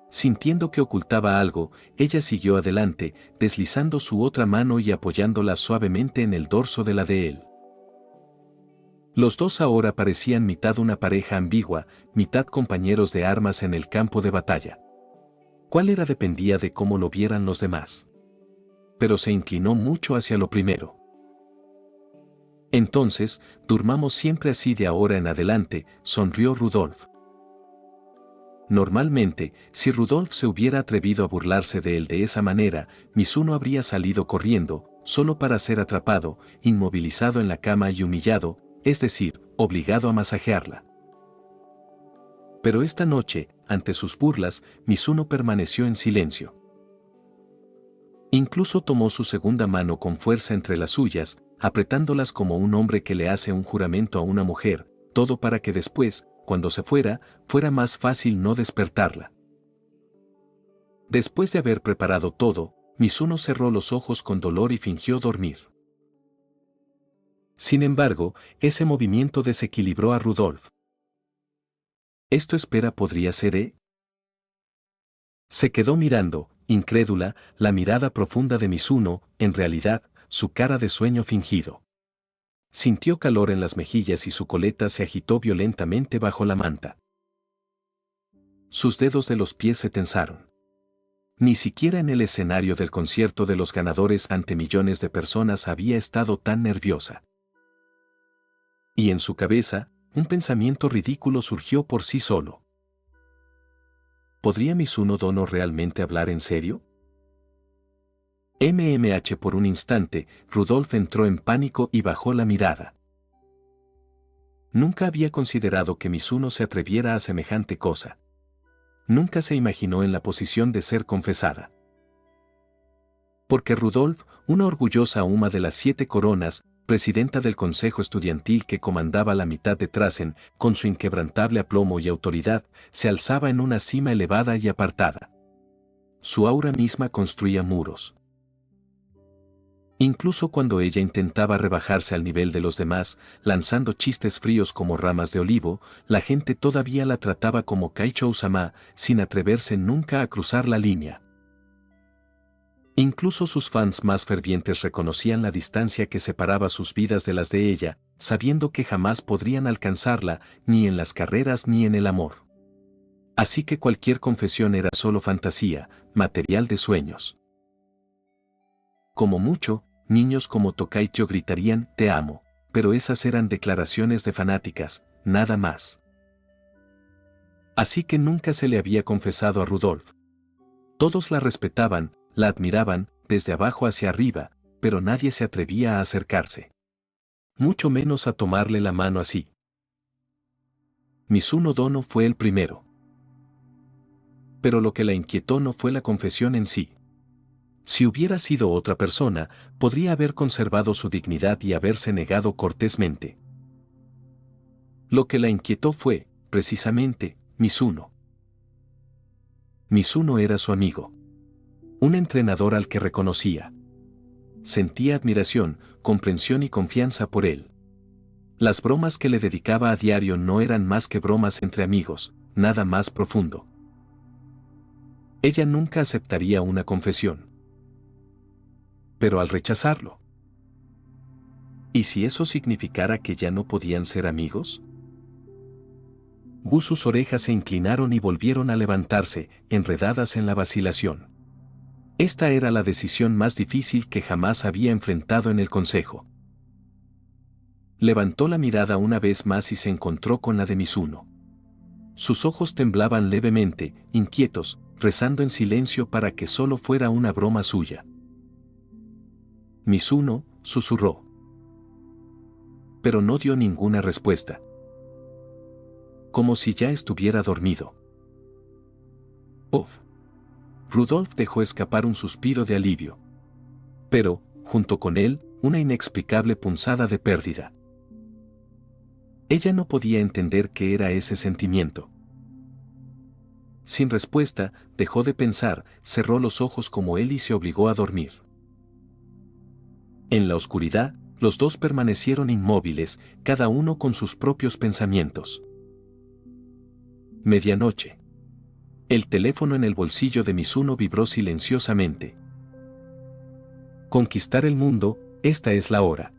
Sintiendo que ocultaba algo, ella siguió adelante, deslizando su otra mano y apoyándola suavemente en el dorso de la de él. Los dos ahora parecían mitad una pareja ambigua, mitad compañeros de armas en el campo de batalla. ¿Cuál era dependía de cómo lo vieran los demás? Pero se inclinó mucho hacia lo primero. Entonces, durmamos siempre así de ahora en adelante, sonrió Rudolf. Normalmente, si Rudolf se hubiera atrevido a burlarse de él de esa manera, Mizuno habría salido corriendo, solo para ser atrapado, inmovilizado en la cama y humillado, es decir, obligado a masajearla. Pero esta noche, ante sus burlas, Mizuno permaneció en silencio. Incluso tomó su segunda mano con fuerza entre las suyas, apretándolas como un hombre que le hace un juramento a una mujer, todo para que después, cuando se fuera más fácil no despertarla. Después de haber preparado todo, Mizuno cerró los ojos con dolor y fingió dormir. Sin embargo, ese movimiento desequilibró a Rudolf. ¿Esto espera podría ser? Se quedó mirando, incrédula, la mirada profunda de Mizuno, en realidad, su cara de sueño fingido. Sintió calor en las mejillas y su coleta se agitó violentamente bajo la manta. Sus dedos de los pies se tensaron. Ni siquiera en el escenario del concierto de los ganadores ante millones de personas había estado tan nerviosa. Y en su cabeza, un pensamiento ridículo surgió por sí solo. ¿Podría Mizuno Dono realmente hablar en serio? Por un instante, Rudolf entró en pánico y bajó la mirada. Nunca había considerado que Mizuno se atreviera a semejante cosa. Nunca se imaginó en la posición de ser confesada. Porque Rudolf, una orgullosa Uma de las 7 coronas, presidenta del consejo estudiantil que comandaba la mitad de Trasen, con su inquebrantable aplomo y autoridad, se alzaba en una cima elevada y apartada. Su aura misma construía muros. Incluso cuando ella intentaba rebajarse al nivel de los demás, lanzando chistes fríos como ramas de olivo, la gente todavía la trataba como Kaichou-sama, sin atreverse nunca a cruzar la línea. Incluso sus fans más fervientes reconocían la distancia que separaba sus vidas de las de ella, sabiendo que jamás podrían alcanzarla, ni en las carreras ni en el amor. Así que cualquier confesión era solo fantasía, material de sueños. Como mucho, niños como Tokaicho gritarían «te amo», pero esas eran declaraciones de fanáticas, nada más. Así que nunca se le había confesado a Rudolf. Todos la respetaban, la admiraban, desde abajo hacia arriba, pero nadie se atrevía a acercarse. Mucho menos a tomarle la mano así. Mizuno Dono fue el primero. Pero lo que la inquietó no fue la confesión en sí. Si hubiera sido otra persona, podría haber conservado su dignidad y haberse negado cortésmente. Lo que la inquietó fue, precisamente, Mizuno. Mizuno era su amigo. Un entrenador al que reconocía. Sentía admiración, comprensión y confianza por él. Las bromas que le dedicaba a diario no eran más que bromas entre amigos, nada más profundo. Ella nunca aceptaría una confesión. Pero al rechazarlo. ¿Y si eso significara que ya no podían ser amigos? Sus orejas se inclinaron y volvieron a levantarse, enredadas en la vacilación. Esta era la decisión más difícil que jamás había enfrentado en el consejo. Levantó la mirada una vez más y se encontró con la de Mizuno. Sus ojos temblaban levemente, inquietos, rezando en silencio para que solo fuera una broma suya. Mizuno, susurró. Pero no dio ninguna respuesta. Como si ya estuviera dormido. Uf. Rudolf dejó escapar un suspiro de alivio. Pero, junto con él, una inexplicable punzada de pérdida. Ella no podía entender qué era ese sentimiento. Sin respuesta, dejó de pensar, cerró los ojos como él y se obligó a dormir. En la oscuridad, los dos permanecieron inmóviles, cada uno con sus propios pensamientos. Medianoche. El teléfono en el bolsillo de Mizuno vibró silenciosamente. Conquistar el mundo, esta es la hora.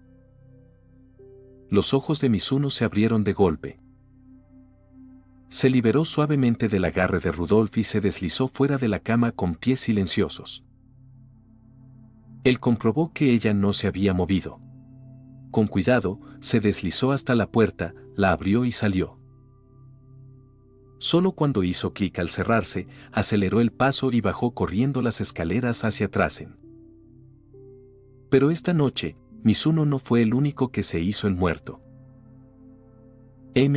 Los ojos de Mizuno se abrieron de golpe. Se liberó suavemente del agarre de Rudolf y se deslizó fuera de la cama con pies silenciosos. Él comprobó que ella no se había movido. Con cuidado, se deslizó hasta la puerta, la abrió y salió. Solo cuando hizo clic al cerrarse, aceleró el paso y bajó corriendo las escaleras hacia atrás. Pero esta noche, Mizuno no fue el único que se hizo el muerto. En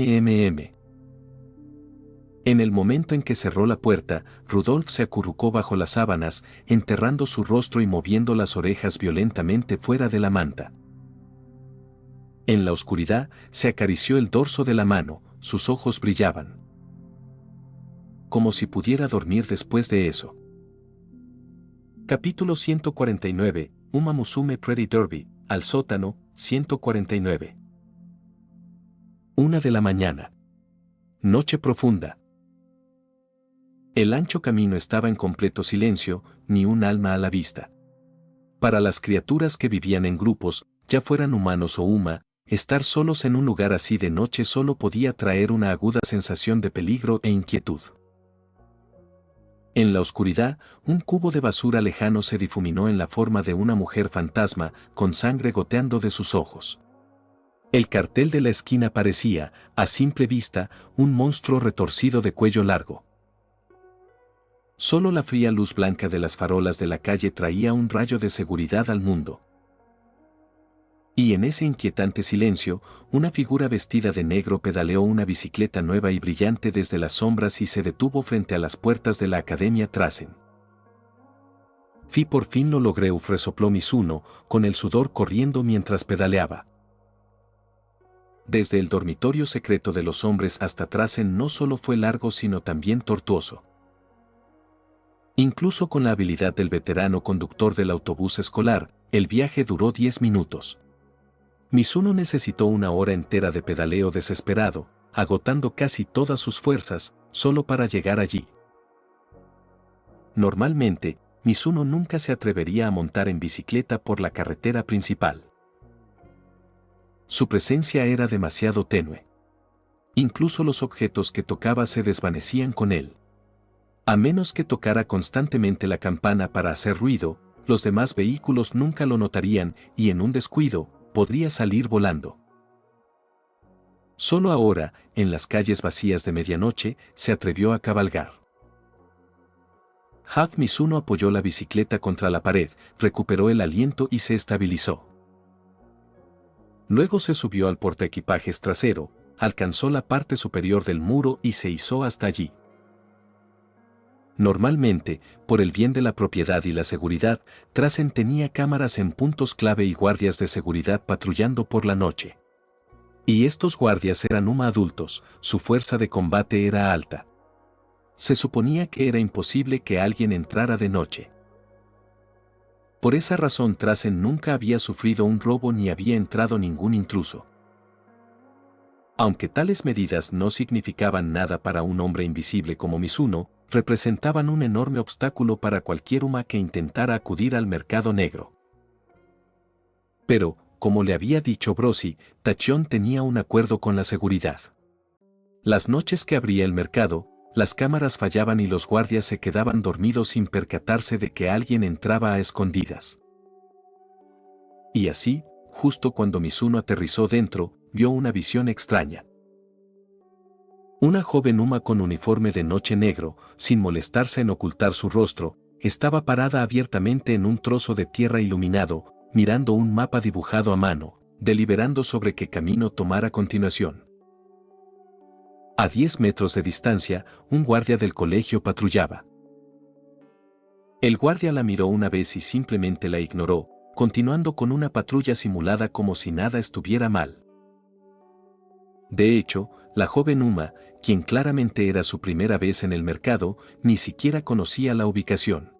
el momento en que cerró la puerta, Rudolf se acurrucó bajo las sábanas, enterrando su rostro y moviendo las orejas violentamente fuera de la manta. En la oscuridad, se acarició el dorso de la mano, sus ojos brillaban. Como si pudiera dormir después de eso. Capítulo 149, Uma Musume Pretty Derby, al sótano, 149. 1 de la mañana. Noche profunda. El ancho camino estaba en completo silencio, ni un alma a la vista. Para las criaturas que vivían en grupos, ya fueran humanos o Uma, estar solos en un lugar así de noche solo podía traer una aguda sensación de peligro e inquietud. En la oscuridad, un cubo de basura lejano se difuminó en la forma de una mujer fantasma, con sangre goteando de sus ojos. El cartel de la esquina parecía, a simple vista, un monstruo retorcido de cuello largo. Solo la fría luz blanca de las farolas de la calle traía un rayo de seguridad al mundo. Y en ese inquietante silencio, una figura vestida de negro pedaleó una bicicleta nueva y brillante desde las sombras y se detuvo frente a las puertas de la Academia Trasen. Por fin lo logré, resopló Mizuno, con el sudor corriendo mientras pedaleaba. Desde el dormitorio secreto de los hombres hasta Trasen no solo fue largo sino también tortuoso. Incluso con la habilidad del veterano conductor del autobús escolar, el viaje duró 10 minutos. Mizuno necesitó una hora entera de pedaleo desesperado, agotando casi todas sus fuerzas, solo para llegar allí. Normalmente, Mizuno nunca se atrevería a montar en bicicleta por la carretera principal. Su presencia era demasiado tenue. Incluso los objetos que tocaba se desvanecían con él. A menos que tocara constantemente la campana para hacer ruido, los demás vehículos nunca lo notarían y en un descuido, podría salir volando. Solo ahora, en las calles vacías de medianoche, se atrevió a cabalgar. Mizuno apoyó la bicicleta contra la pared, recuperó el aliento y se estabilizó. Luego se subió al portaequipajes trasero, alcanzó la parte superior del muro y se izó hasta allí. Normalmente, por el bien de la propiedad y la seguridad, Trasen tenía cámaras en puntos clave y guardias de seguridad patrullando por la noche. Y estos guardias eran adultos, su fuerza de combate era alta. Se suponía que era imposible que alguien entrara de noche. Por esa razón Trasen nunca había sufrido un robo ni había entrado ningún intruso. Aunque tales medidas no significaban nada para un hombre invisible como Mizuno, representaban un enorme obstáculo para cualquier humano que intentara acudir al mercado negro. Pero, como le había dicho Brosi, Tachyon tenía un acuerdo con la seguridad. Las noches que abría el mercado, las cámaras fallaban y los guardias se quedaban dormidos sin percatarse de que alguien entraba a escondidas. Y así, justo cuando Mizuno aterrizó dentro, vio una visión extraña. Una joven Uma con uniforme de noche negro, sin molestarse en ocultar su rostro, estaba parada abiertamente en un trozo de tierra iluminado, mirando un mapa dibujado a mano, deliberando sobre qué camino tomar a continuación. A 10 metros de distancia, un guardia del colegio patrullaba. El guardia la miró una vez y simplemente la ignoró, continuando con una patrulla simulada como si nada estuviera mal. De hecho, la joven Uma, quien claramente era su primera vez en el mercado, ni siquiera conocía la ubicación.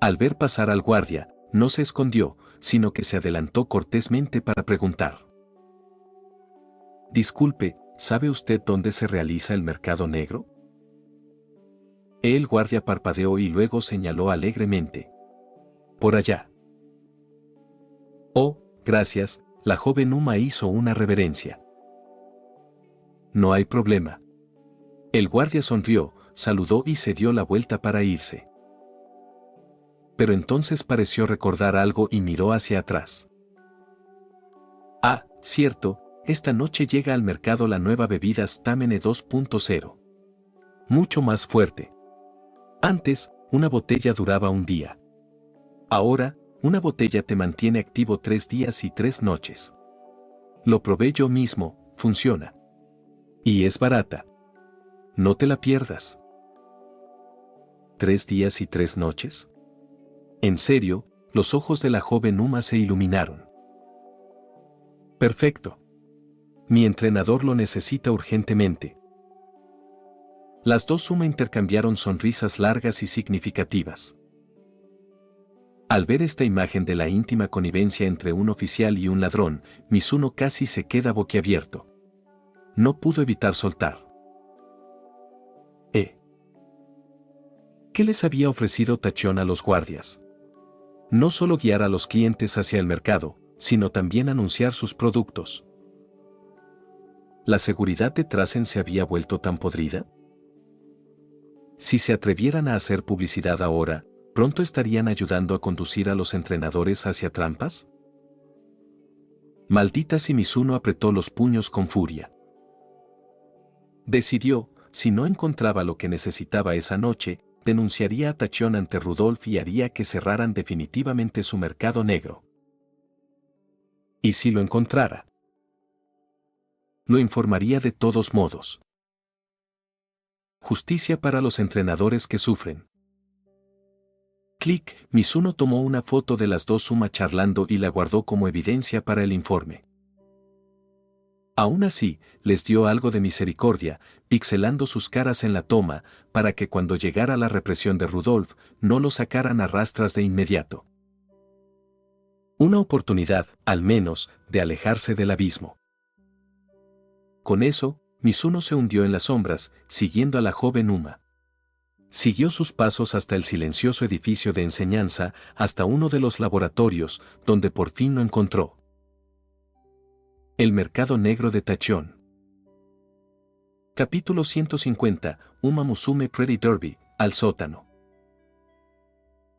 Al ver pasar al guardia, no se escondió, sino que se adelantó cortésmente para preguntar. Disculpe, ¿sabe usted dónde se realiza el mercado negro? El guardia parpadeó y luego señaló alegremente. Por allá. Oh, gracias, la joven Uma hizo una reverencia. No hay problema. El guardia sonrió, saludó y se dio la vuelta para irse. Pero entonces pareció recordar algo y miró hacia atrás. Ah, cierto, esta noche llega al mercado la nueva bebida Stamene 2.0. Mucho más fuerte. Antes, una botella duraba un día. Ahora, una botella te mantiene activo 3 días y 3 noches. Lo probé yo mismo, funciona. Y es barata. No te la pierdas. ¿3 días y 3 noches? En serio, los ojos de la joven Uma se iluminaron. Perfecto. Mi entrenador lo necesita urgentemente. Las dos Uma intercambiaron sonrisas largas y significativas. Al ver esta imagen de la íntima connivencia entre un oficial y un ladrón, Mizuno casi se queda boquiabierto. No pudo evitar soltar. ¿Qué les había ofrecido Tachyon a los guardias? No solo guiar a los clientes hacia el mercado, sino también anunciar sus productos. ¿La seguridad de Trasen se había vuelto tan podrida? Si se atrevieran a hacer publicidad ahora, ¿pronto estarían ayudando a conducir a los entrenadores hacia trampas? Maldita si Mizuno apretó los puños con furia. Decidió, si no encontraba lo que necesitaba esa noche, denunciaría a Tachyon ante Rudolf y haría que cerraran definitivamente su mercado negro. ¿Y si lo encontrara? Lo informaría de todos modos. Justicia para los entrenadores que sufren. Clic, Mizuno tomó una foto de las dos Uma charlando y la guardó como evidencia para el informe. Aún así, les dio algo de misericordia, pixelando sus caras en la toma, para que cuando llegara la represión de Rudolf, no lo sacaran a rastras de inmediato. Una oportunidad, al menos, de alejarse del abismo. Con eso, Mizuno se hundió en las sombras, siguiendo a la joven Uma. Siguió sus pasos hasta el silencioso edificio de enseñanza, hasta uno de los laboratorios, donde por fin lo encontró. El mercado negro de Tachyon. Capítulo 150, Uma Musume Pretty Derby, al sótano.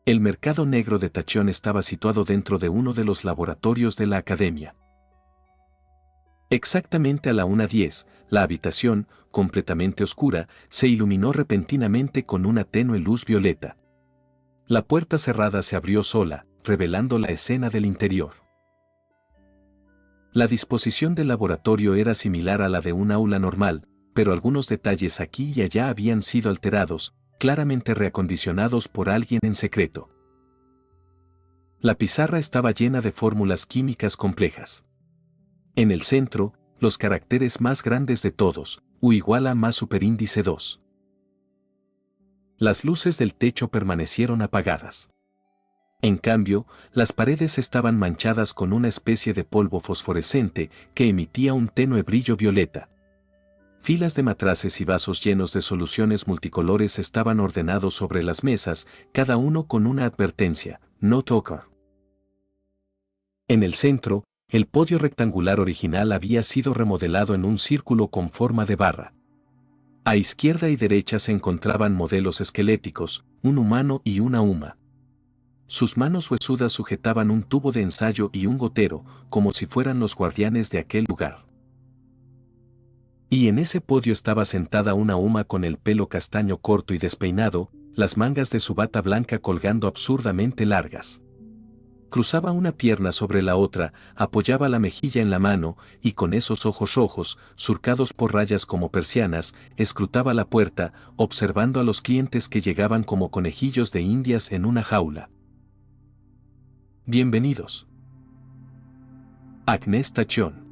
El mercado negro de Tachyon estaba situado dentro de uno de los laboratorios de la academia. Exactamente a la 1:10, la habitación, completamente oscura, se iluminó repentinamente con una tenue luz violeta. La puerta cerrada se abrió sola, revelando la escena del interior. La disposición del laboratorio era similar a la de un aula normal, pero algunos detalles aquí y allá habían sido alterados, claramente reacondicionados por alguien en secreto. La pizarra estaba llena de fórmulas químicas complejas. En el centro, los caracteres más grandes de todos, U igual a más superíndice 2. Las luces del techo permanecieron apagadas. En cambio, las paredes estaban manchadas con una especie de polvo fosforescente que emitía un tenue brillo violeta. Filas de matraces y vasos llenos de soluciones multicolores estaban ordenados sobre las mesas, cada uno con una advertencia, no tocar. En el centro, el podio rectangular original había sido remodelado en un círculo con forma de barra. A izquierda y derecha se encontraban modelos esqueléticos, un humano y una Uma. Sus manos huesudas sujetaban un tubo de ensayo y un gotero, como si fueran los guardianes de aquel lugar. Y en ese podio estaba sentada una Uma con el pelo castaño corto y despeinado, las mangas de su bata blanca colgando absurdamente largas. Cruzaba una pierna sobre la otra, apoyaba la mejilla en la mano, y con esos ojos rojos, surcados por rayas como persianas, escrutaba la puerta, observando a los clientes que llegaban como conejillos de indias en una jaula. Bienvenidos. Agnes Tachyon.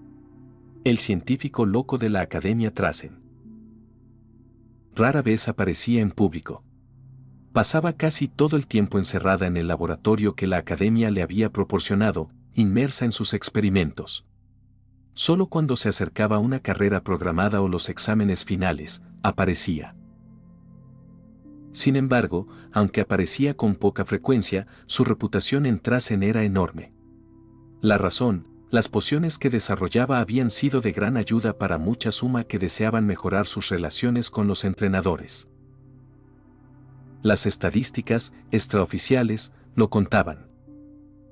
El científico loco de la Academia Trasen. Rara vez aparecía en público. Pasaba casi todo el tiempo encerrada en el laboratorio que la academia le había proporcionado, inmersa en sus experimentos. Solo cuando se acercaba una carrera programada o los exámenes finales, aparecía. Sin embargo, aunque aparecía con poca frecuencia, su reputación en Trasen era enorme. La razón, las pociones que desarrollaba habían sido de gran ayuda para muchas Uma que deseaban mejorar sus relaciones con los entrenadores. Las estadísticas, extraoficiales, lo contaban.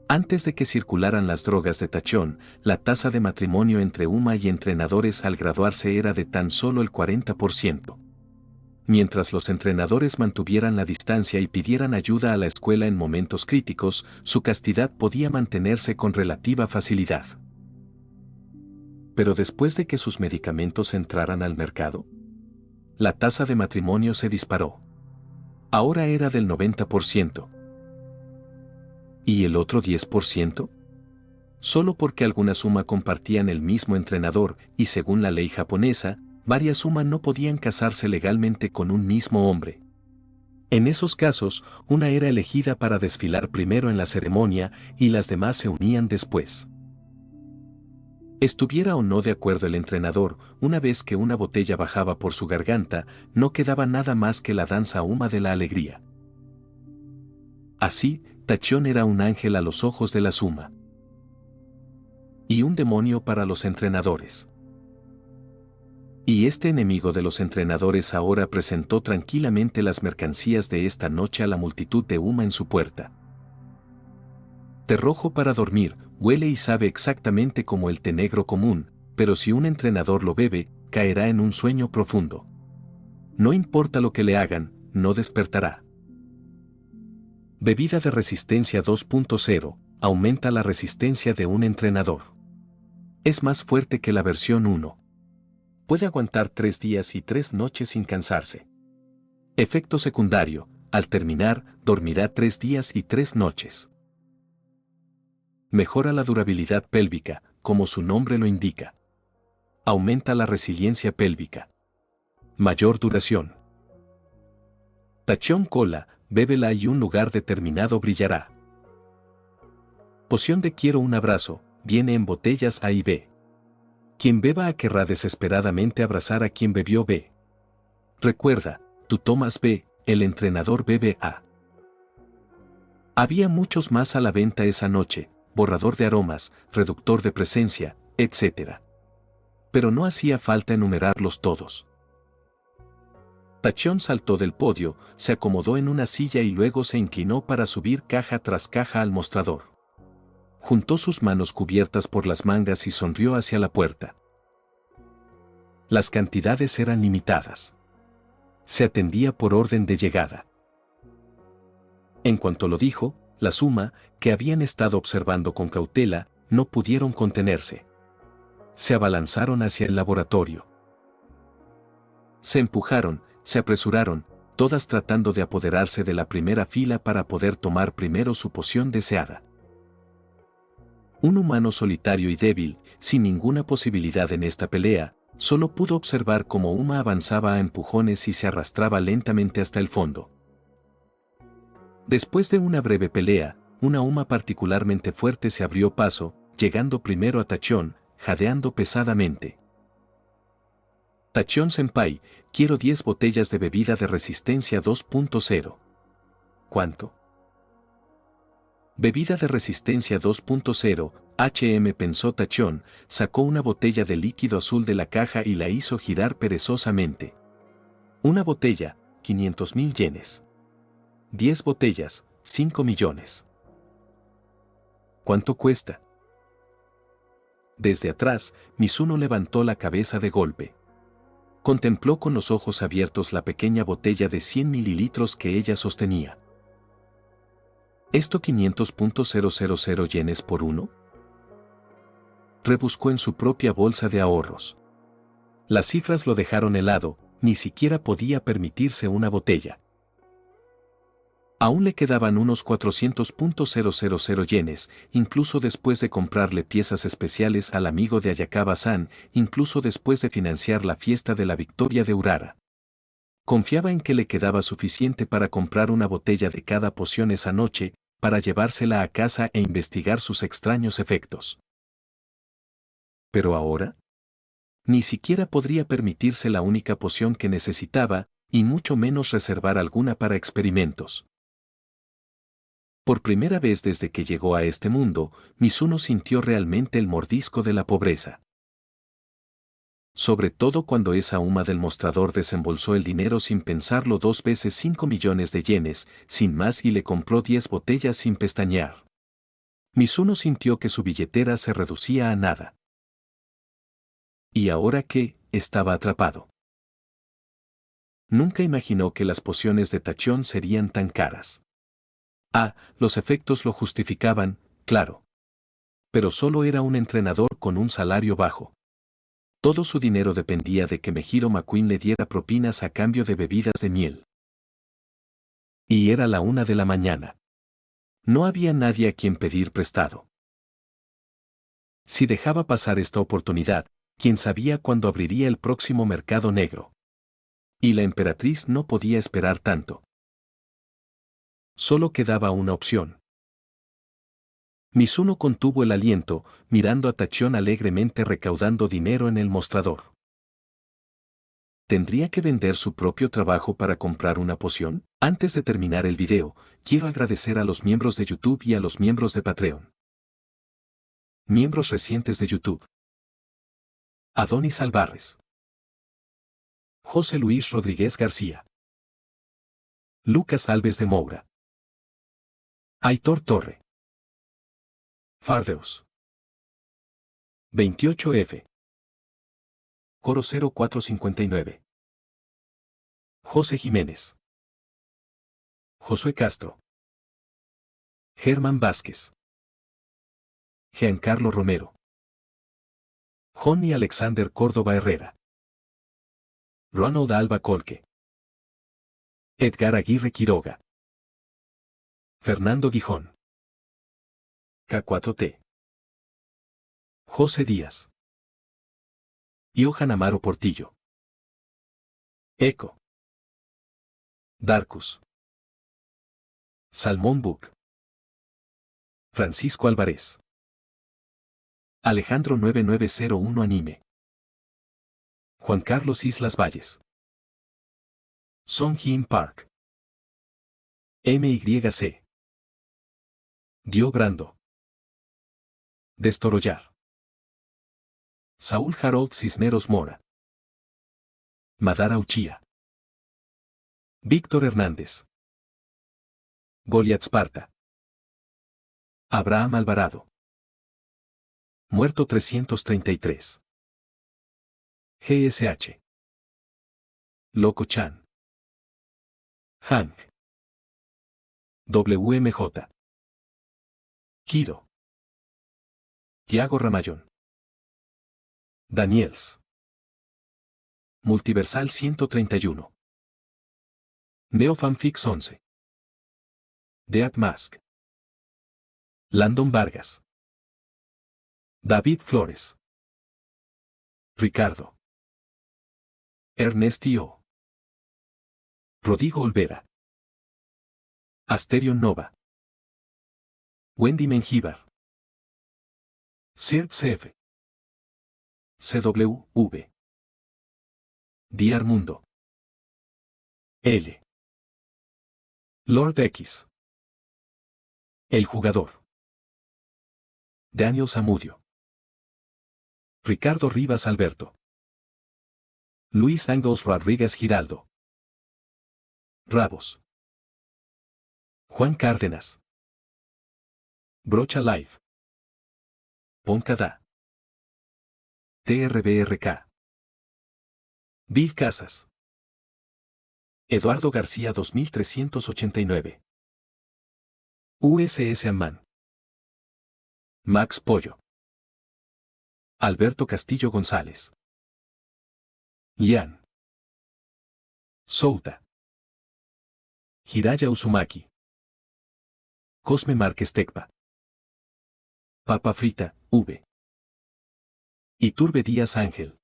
Antes de que circularan las drogas de Tachyon, la tasa de matrimonio entre Uma y entrenadores al graduarse era de tan solo el 40%. Mientras los entrenadores mantuvieran la distancia y pidieran ayuda a la escuela en momentos críticos, su castidad podía mantenerse con relativa facilidad. Pero después de que sus medicamentos entraran al mercado, la tasa de matrimonio se disparó. Ahora era del 90%. ¿Y el otro 10%? Solo porque algunas Uma compartían el mismo entrenador y según la ley japonesa, varias Uma no podían casarse legalmente con un mismo hombre. En esos casos, una era elegida para desfilar primero en la ceremonia y las demás se unían después. Estuviera o no de acuerdo el entrenador, una vez que una botella bajaba por su garganta, no quedaba nada más que la danza Uma de la alegría. Así, Tachyon era un ángel a los ojos de las Uma. Y un demonio para los entrenadores. Y este enemigo de los entrenadores ahora presentó tranquilamente las mercancías de esta noche a la multitud de Uma en su puerta. Té rojo para dormir, huele y sabe exactamente como el té negro común, pero si un entrenador lo bebe, caerá en un sueño profundo. No importa lo que le hagan, no despertará. Bebida de resistencia 2.0, aumenta la resistencia de un entrenador. Es más fuerte que la versión 1. Puede aguantar 3 días y 3 noches sin cansarse. Efecto secundario, al terminar, dormirá 3 días y 3 noches. Mejora la durabilidad pélvica, como su nombre lo indica. Aumenta la resiliencia pélvica. Mayor duración. Tachyon Cola, bébela y un lugar determinado brillará. Poción de quiero un abrazo, viene en botellas A y B. Quien beba A querrá desesperadamente abrazar a quien bebió B. Recuerda, tú tomas B, el entrenador bebe A. Había muchos más a la venta esa noche, borrador de aromas, reductor de presencia, etc. Pero no hacía falta enumerarlos todos. Tachón saltó del podio, se acomodó en una silla y luego se inclinó para subir caja tras caja al mostrador. Juntó sus manos cubiertas por las mangas y sonrió hacia la puerta. Las cantidades eran limitadas. Se atendía por orden de llegada. En cuanto lo dijo, la suma, que habían estado observando con cautela, no pudieron contenerse. Se abalanzaron hacia el laboratorio. Se empujaron, se apresuraron, todas tratando de apoderarse de la primera fila para poder tomar primero su poción deseada. Un humano solitario y débil, sin ninguna posibilidad en esta pelea, solo pudo observar cómo Uma avanzaba a empujones y se arrastraba lentamente hasta el fondo. Después de una breve pelea, una Uma particularmente fuerte se abrió paso, llegando primero a Tachón, jadeando pesadamente. Tachón-senpai, quiero 10 botellas de bebida de resistencia 2.0. ¿Cuánto? Bebida de resistencia 2.0, pensó Tachón, sacó una botella de líquido azul de la caja y la hizo girar perezosamente. Una botella, 500.000 yenes. 10 botellas, 5 millones. ¿Cuánto cuesta? Desde atrás, Mizuno levantó la cabeza de golpe. Contempló con los ojos abiertos la pequeña botella de 100 mililitros que ella sostenía. ¿Esto 500.000 yenes por uno? Rebuscó en su propia bolsa de ahorros. Las cifras lo dejaron helado, ni siquiera podía permitirse una botella. Aún le quedaban unos 400.000 yenes, incluso después de comprarle piezas especiales al amigo de Ayakawa-san, incluso después de financiar la fiesta de la victoria de Urara. Confiaba en que le quedaba suficiente para comprar una botella de cada poción esa noche, para llevársela a casa e investigar sus extraños efectos. Pero ahora, ni siquiera podría permitirse la única poción que necesitaba, y mucho menos reservar alguna para experimentos. Por primera vez desde que llegó a este mundo, Mizuno sintió realmente el mordisco de la pobreza. Sobre todo cuando esa Uma del mostrador desembolsó el dinero sin pensarlo 2 veces 5 millones de yenes, sin más y le compró 10 botellas sin pestañear. Mizuno sintió que su billetera se reducía a nada. Y ahora que, estaba atrapado. Nunca imaginó que las pociones de Tachón serían tan caras. Los efectos lo justificaban, claro. Pero solo era un entrenador con un salario bajo. Todo su dinero dependía de que Mejiro McQueen le diera propinas a cambio de bebidas de miel. Y era la 1 de la mañana. No había nadie a quien pedir prestado. Si dejaba pasar esta oportunidad, quién sabía cuándo abriría el próximo mercado negro. Y la emperatriz no podía esperar tanto. Solo quedaba una opción. Mizuno contuvo el aliento, mirando a Tachón alegremente recaudando dinero en el mostrador. ¿Tendría que vender su propio trabajo para comprar una poción? Antes de terminar el video, quiero agradecer a los miembros de YouTube y a los miembros de Patreon. Miembros recientes de YouTube. Adonis Alvarez. José Luis Rodríguez García. Lucas Alves de Moura. Aitor Torre. Fardeos. 28F. Coro 0459. José Jiménez. Josué Castro. Germán Vázquez. Giancarlo Romero. Johnny Alexander Córdoba Herrera. Ronald Alba Colque. Edgar Aguirre Quiroga. Fernando Gijón. K4T. José Díaz. Johan Amaro Portillo. Eco. Darkus. Salmón Book. Francisco Álvarez. Alejandro 9901 Anime. Juan Carlos Islas Valles. Song Hyun Park. MYC. Dio Brando. Destorollar. Saúl Harold Cisneros Mora. Madara Uchía. Víctor Hernández. Goliat Sparta. Abraham Alvarado. Muerto 333. GSH. Loco Chan. Hank. WMJ. Kiro. Tiago Ramayón. Daniels. Multiversal 131. Neofanfix 11. Dead Mask. Landon Vargas. David Flores. Ricardo. Ernestio. Rodrigo Olvera. Asterion Nova. Wendy Mengíbar. CF. CWV. Diar Mundo. L. Lord X. El Jugador. Daniel Zamudio. Ricardo Rivas Alberto. Luis Angos Rodríguez Giraldo. Rabos. Juan Cárdenas. Brocha Live. Poncada. TRBRK. Bill Casas. Eduardo García 2389. USS Amman. Max Pollo. Alberto Castillo González. Lian. Souta. Hiraya Uzumaki. Cosme Márquez Tecpa. Papa Frita, V. Iturbe Díaz Ángel.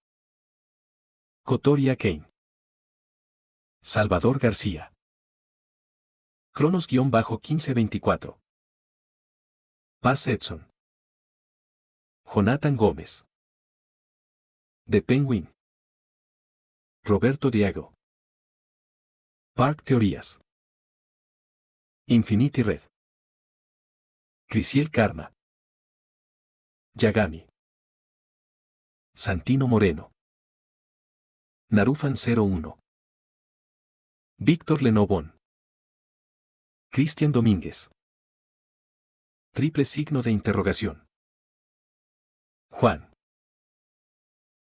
Cotoria Kane. Salvador García. Cronos-1524. Paz Edson. Jonathan Gómez. The Penguin. Roberto Diego. Park Teorías. Infinity Red. Crisiel Karma. Yagami. Santino Moreno. Narufan 01. Víctor Lenovón. Cristian Domínguez. Triple signo de interrogación. Juan.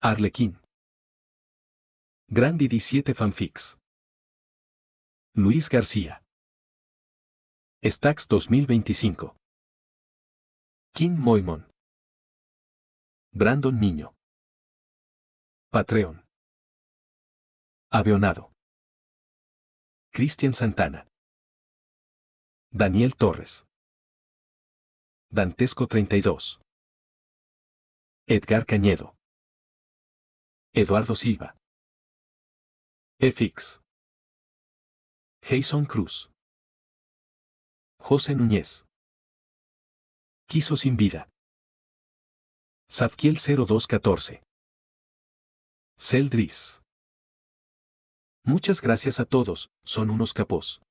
Arlequín. Grandi 17 Fanfics. Luis García. Stax 2025. Kim Moimon. Brandon Niño. Patreon. Avionado. Cristian Santana. Daniel Torres. Dantesco 32. Edgar Cañedo. Eduardo Silva. FX. Jason Cruz. José Núñez. Quiso sin vida. Zadkiel 0214. Celdris. Muchas gracias a todos, son unos capos.